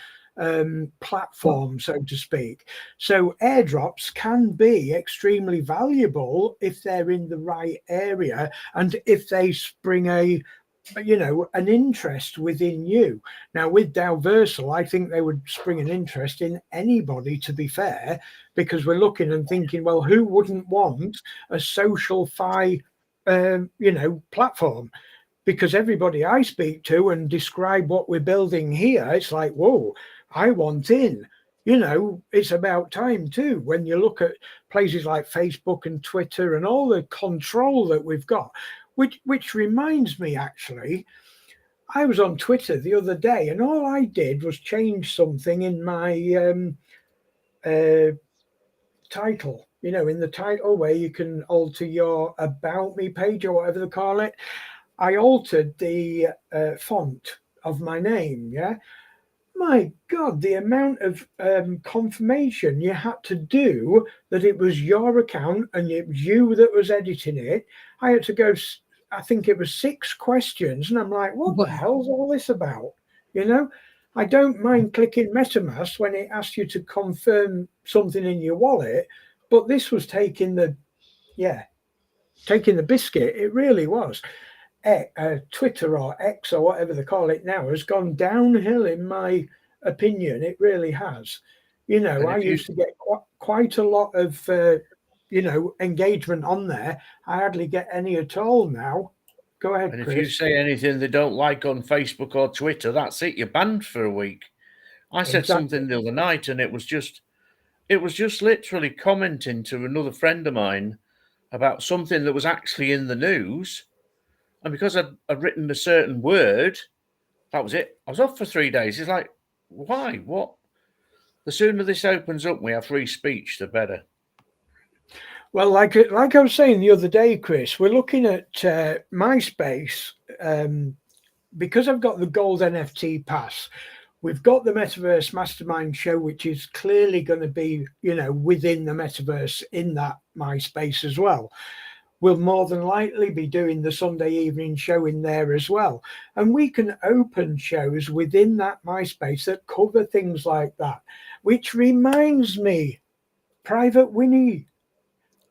platform, so to speak. So airdrops can be extremely valuable if they're in the right area and if they spring an interest within you. Now with Daoversal, I think they would spring an interest in anybody, to be fair, because we're looking and thinking, well, who wouldn't want a social platform? Because everybody I speak to and describe what we're building here, it's like, whoa, I want in. It's about time too, when you look at places like Facebook and Twitter and all the control that we've got. Which reminds me, actually, I was on Twitter the other day and all I did was change something in my title, in the title where you can alter your About Me page or whatever they call it. I altered the font of my name, yeah? My God, the amount of confirmation you had to do that it was your account and it was you that was editing it. I had to go, I think it was 6 questions. And I'm like, what the hell's all this about? I don't mind clicking MetaMask when it asks you to confirm something in your wallet. But this was taking the biscuit. It really was. Twitter or X or whatever they call it now has gone downhill, in my opinion. It really has. I used to get quite a lot of engagement on there. I hardly get any at all now. Go ahead, and Chris. If you say anything they don't like on Facebook or Twitter, that's it, you're banned for a week. I said something the other night and it was just literally commenting to another friend of mine about something that was actually in the news. And because I'd written a certain word, that was it. I was off for 3 days. It's like, why? What? The sooner this opens up, we have free speech, the better. Well, like I was saying the other day, Chris, we're looking at MySpace. Because I've got the gold NFT pass, we've got the Metaverse Mastermind show, which is clearly going to be, within the Metaverse in that MySpace as well. We'll more than likely be doing the Sunday evening show in there as well. And we can open shows within that MySpace that cover things like that. Which reminds me, Private Winnie,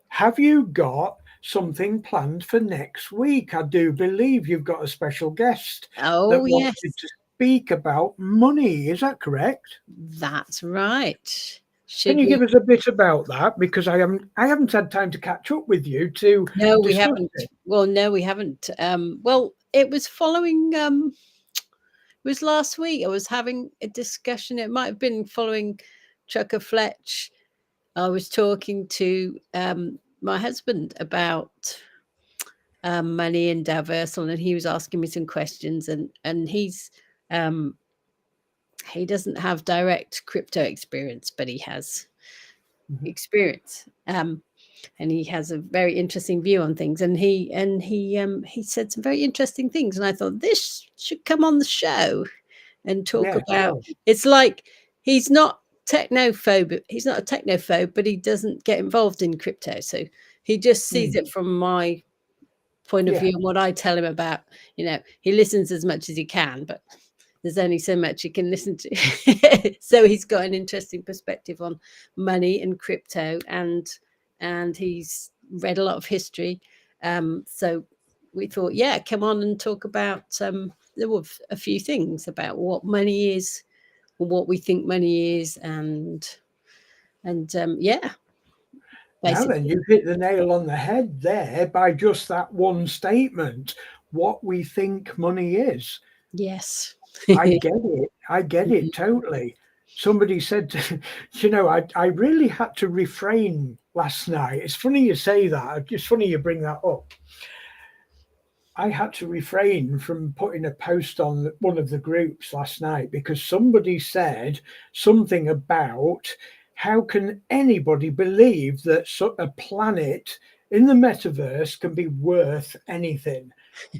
have you got something planned for next week? I do believe you've got a special guest that wanted to speak about money. Is that correct? That's right. Can you give us a bit about that? Because I haven't had time to catch up with you to. No, we haven't. Well, no, we haven't. Well, it was following. It was last week. I was having a discussion. It might have been following Chucker Fletch I was talking to my husband about money and Daoversal, and he was asking me some questions, and he's he doesn't have direct crypto experience, but he has experience, and he has a very interesting view on things, and he said some very interesting things, and I thought this should come on the show and talk about. It's like he's not technophobe. He's not a technophobe, but he doesn't get involved in crypto, so he just sees it from my point of view and what I tell him about. He listens as much as he can, but there's only so much you can listen to. So he's got an interesting perspective on money and crypto, and he's read a lot of history. So we thought, come on and talk about there were a few things about what money is, what we think money is, and Now then, you hit the nail on the head there by just that one statement. What we think money is. Yes. I get it. I get it totally. Somebody said, I really had to refrain last night. It's funny you say that. It's funny you bring that up. I had to refrain from putting a post on one of the groups last night because somebody said something about how can anybody believe that a planet in the metaverse can be worth anything?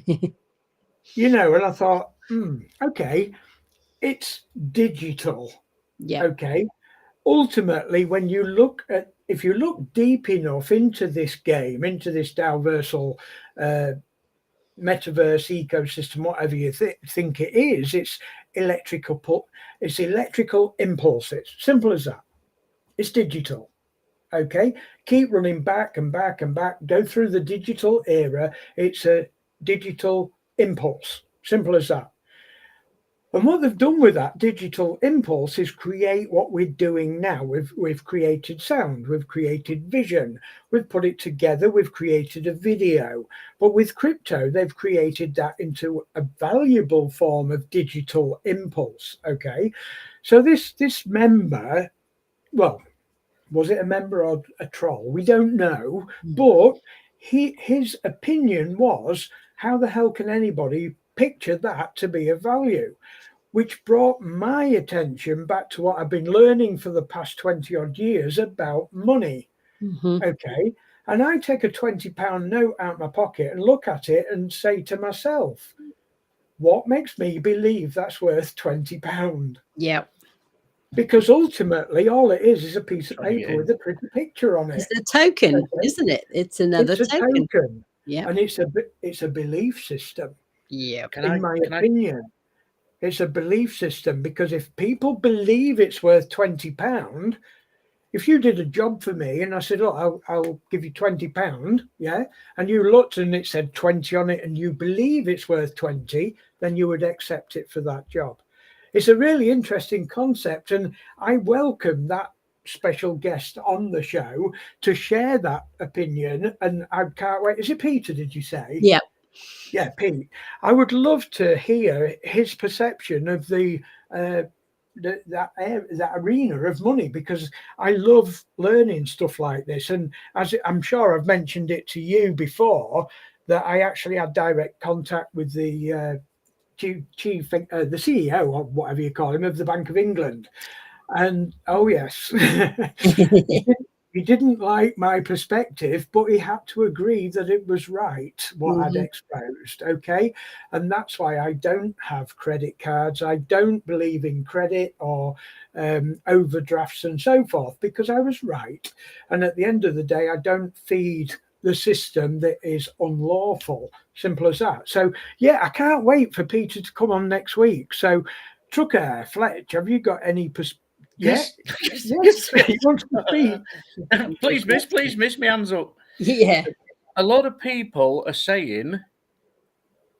And I thought, okay, it's digital. Yeah. Okay. Ultimately, if you look deep enough into this game, into this Daoversal metaverse ecosystem, whatever you think it is, it's electrical impulses. Simple as that. It's digital. Okay. Keep running back and back and back. Go through the digital era. It's a digital impulse. Simple as that. And what they've done with that digital impulse is create what we're doing now. We've created sound, we've created vision, we've put it together, we've created a video. But with crypto, they've created that into a valuable form of digital impulse. Okay, so this member, well, was it a member or a troll? We don't know, but his opinion was, how the hell can anybody picture that to be of value? Which brought my attention back to what I've been learning for the past 20 odd years about money. Okay. And I take a £20 note out of my pocket and look at it and say to myself, what makes me believe that's worth £20? Yeah. Because ultimately all it is a piece of paper with a pretty picture on it. It's a token, isn't it? It's another token. Yeah. And it's a belief system. Yeah. In my opinion. It's a belief system, because if people believe it's worth £20, if you did a job for me and I said, look, I'll give you £20, yeah, and you looked and it said 20 on it and you believe it's worth 20, then you would accept it for that job. It's a really interesting concept, and I welcome that special guest on the show to share that opinion, and I can't wait. Is it Peter, did you say? Yeah. Yeah, Pete. I would love to hear his perception of that arena of money, because I love learning stuff like this. And as I'm sure I've mentioned it to you before, that I actually had direct contact with the the CEO, or whatever you call him, of the Bank of England. And oh yes, he didn't like my perspective, but he had to agree that it was right what I'd exposed. Okay. And that's why I don't have credit cards. I don't believe in credit or overdrafts and so forth, because I was right. And at the end of the day, I don't feed the system that is unlawful. Simple as that. So yeah, I can't wait for Peter to come on next week. So Trucker, Fletch, have you got any perspective? Yes. He wants to speak. Please, miss, my hands up. Yeah. A lot of people are saying,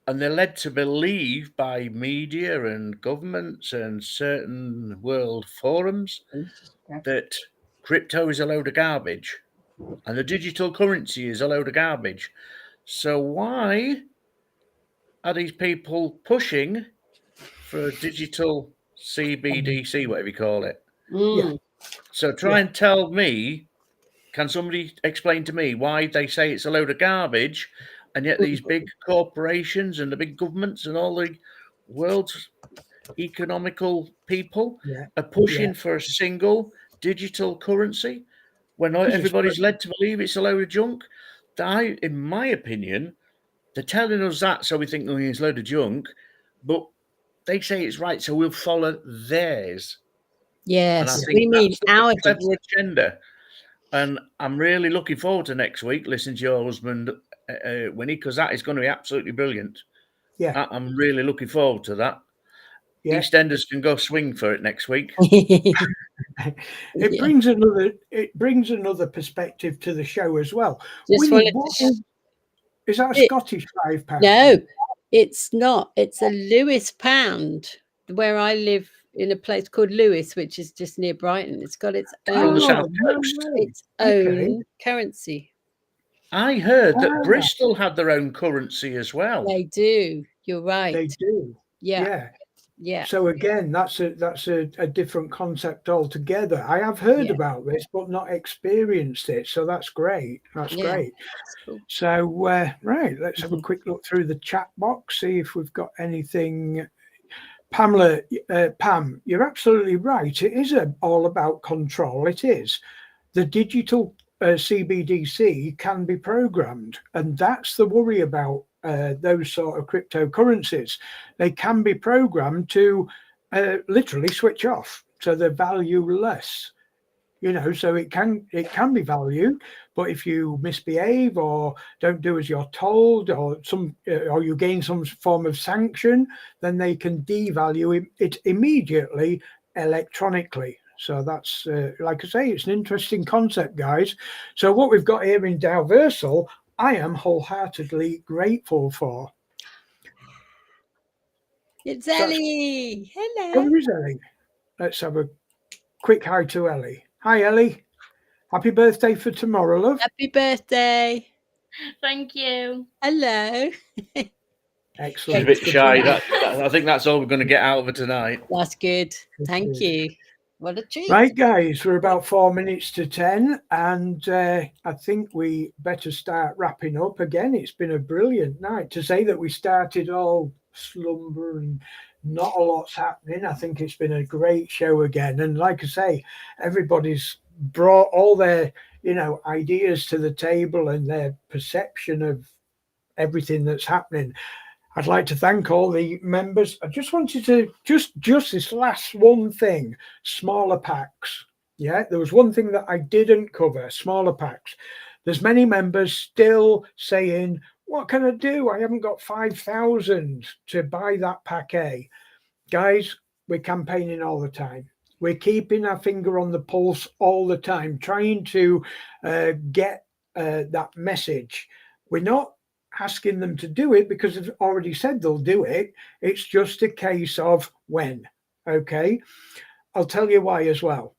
and they're led to believe by media and governments and certain world forums, that crypto is a load of garbage and the digital currency is a load of garbage. So why are these people pushing for a digital CBDC, whatever you call it? Yeah. So try and tell me, can somebody explain to me why they say it's a load of garbage, and yet these big corporations and the big governments and all the world's economical people Yeah. are pushing for a single digital currency when not 'Cause it's everybody's led to believe it's a load of junk? In my opinion, they're telling us that so we think it's a load of junk, but they say it's right, so we'll follow theirs. And I Yes, think we mean that's our a clever agenda. And I'm really looking forward to next week listening to your husband, Winnie, because that is going to be absolutely brilliant. Yeah. I'm really looking forward to that. Yeah. EastEnders can go swing for it next week. It brings another perspective to the show as well. Just Winnie, wanted is that a Scottish £5? No, it's not. It's a Lewis pound. Where I live in a place called Lewis, which is just near Brighton. It's got its From own the South Coast. its own currency. I heard that Bristol had their own currency as well. They do. You're right. They do. Yeah. Yeah. So again, that's a different concept altogether. I have heard about this, but not experienced it. So that's great. That's great. That's cool. So right, let's have a quick look through the chat box, see if we've got anything. Pamela, Pam, you're absolutely right. It is all about control. It is. The digital CBDC can be programmed, and that's the worry about those sort of cryptocurrencies. They can be programmed to literally switch off, so they're valueless. So it can be valued, but if you misbehave or don't do as you're told, or you gain some form of sanction, then they can devalue it immediately electronically. So that's like I say, it's an interesting concept, guys. So what we've got here in Daoversal, I am wholeheartedly grateful for. It's Ellie. Hello. Oh, there's Ellie. Let's have a quick hi to Ellie. Hi, Ellie. Happy birthday for tomorrow, love. Happy birthday. Thank you. Hello. Excellent. She's a bit shy. I think that's all we're going to get out of her tonight. That's good. Thank you. What a treat. Right, guys, we're about 4 minutes to 10, and I think we better start wrapping up again. It's been a brilliant night. To say that we started all slumber and not a lot's happening, I think it's been a great show again. And like I say, everybody's brought all their ideas to the table and their perception of everything that's happening. I'd like to thank all the members. I just wanted to just this last one thing, smaller packs. Yeah, there was one thing that I didn't cover, smaller packs. There's many members still saying, what can I do? I haven't got 5,000 to buy that pack A. Guys, we're campaigning all the time. We're keeping our finger on the pulse all the time, trying to get that message. We're not asking them to do it because they've already said they'll do it. It's just a case of when. Okay, I'll tell you why as well.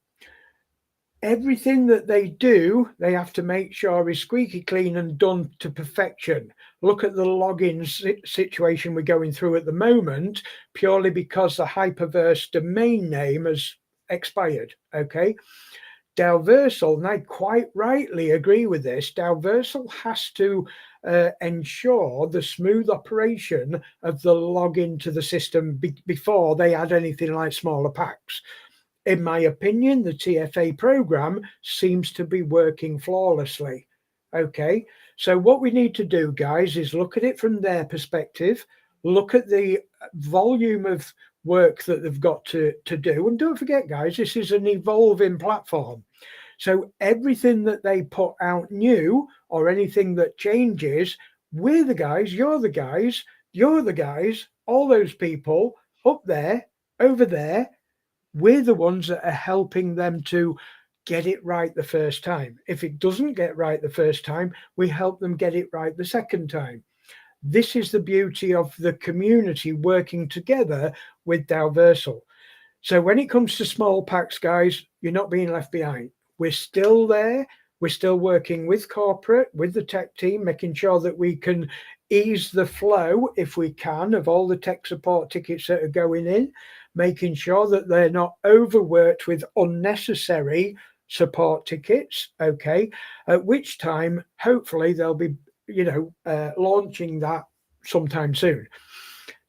Everything that they do, they have to make sure is squeaky clean and done to perfection. Look at the login situation we're going through at the moment, purely because the Hyperverse domain name has expired. Okay, Daoversal, and I quite rightly agree with this, Daoversal has to ensure the smooth operation of the login to the system before they add anything like smaller packs. In my opinion, the TFA program seems to be working flawlessly. Okay, so what we need to do, guys, is look at it from their perspective, look at the volume of work that they've got to do. And don't forget, guys, this is an evolving platform. So everything that they put out new or anything that changes, we're the guys, you're the guys, all those people up there, over there, we're the ones that are helping them to get it right the first time. If it doesn't get right the first time, we help them get it right the second time. This is the beauty of the community working together with Daoversal. So when it comes to small packs, guys, you're not being left behind. We're still there. We're still working with corporate, with the tech team, making sure that we can ease the flow, if we can, of all the tech support tickets that are going in. making sure that they're not overworked with unnecessary support tickets. Okay, at which time hopefully they'll be, launching that sometime soon.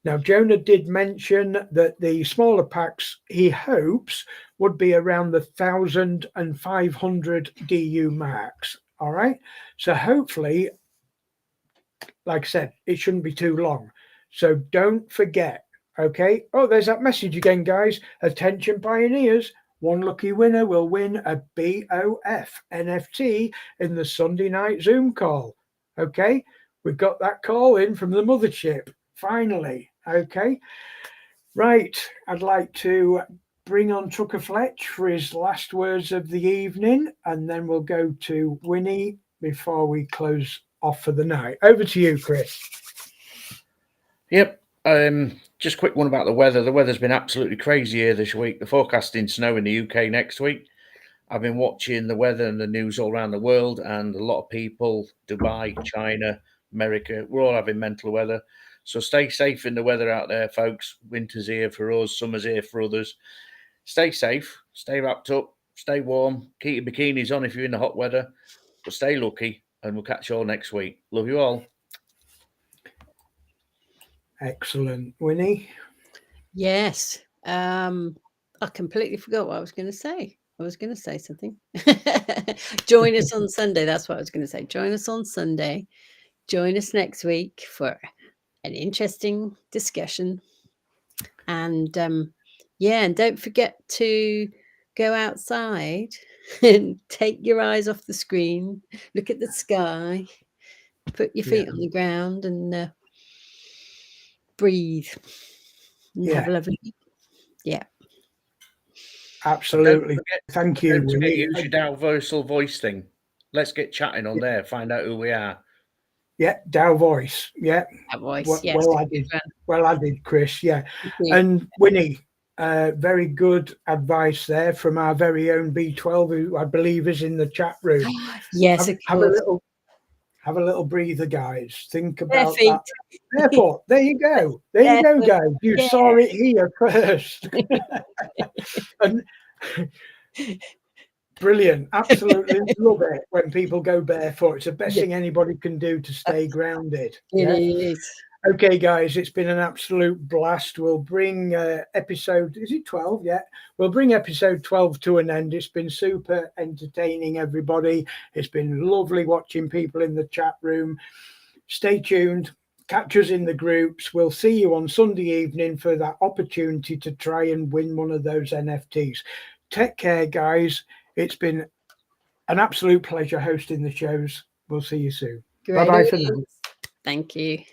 Now, Jonah did mention that the smaller packs he hopes would be around the 1,500 DU max. All right, so hopefully, like I said, it shouldn't be too long. So don't forget. Okay. Oh, there's that message again, guys. Attention, pioneers. One lucky winner will win a BOF NFT in the Sunday night Zoom call. Okay. We've got that call in from the mothership. Finally. Okay. Right. I'd like to bring on Tucker Fletch for his last words of the evening, and then we'll go to Winnie before we close off for the night. Over to you, Chris. Yep. Just a quick one about the weather. The weather's been absolutely crazy here this week. They're forecasting snow in the UK next week. I've been watching the weather and the news all around the world, and a lot of people, Dubai, China, America, we're all having mental weather. So stay safe in the weather out there, folks. Winter's here for us, summer's here for others. Stay safe, stay wrapped up, stay warm, keep your bikinis on if you're in the hot weather, but stay lucky, and we'll catch you all next week. Love you all. Excellent. Winnie? Yes. I completely forgot what I was going to say. I was going to say something. Join us on Sunday. That's what I was going to say. Join us on Sunday. Join us next week for an interesting discussion. And and don't forget to go outside and take your eyes off the screen. Look at the sky. Put your feet on the ground and breathe. And have a lovely week. Yeah. Absolutely. Thank you. Don't forget, use your Daoversal voice thing. Let's get chatting on there. Find out who we are. Yeah, Dow voice. Yeah. That voice. Well added, Chris. Yeah. And Winnie, very good advice there from our very own B12, who I believe is in the chat room. Yes, have a little breather, guys. Think about feet. that. Airport. There you go. There you go, guys. You saw it here first. And brilliant. Absolutely love it when people go barefoot. It's the best thing anybody can do to stay grounded. It is. Okay, guys, it's been an absolute blast. We'll bring episode, is it 12? Yeah, we'll bring episode 12 to an end. It's been super entertaining, everybody. It's been lovely watching people in the chat room. Stay tuned. Catch us in the groups. We'll see you on Sunday evening for that opportunity to try and win one of those NFTs. Take care, guys. It's been an absolute pleasure hosting the shows. We'll see you soon. Bye-bye for now. Thank you.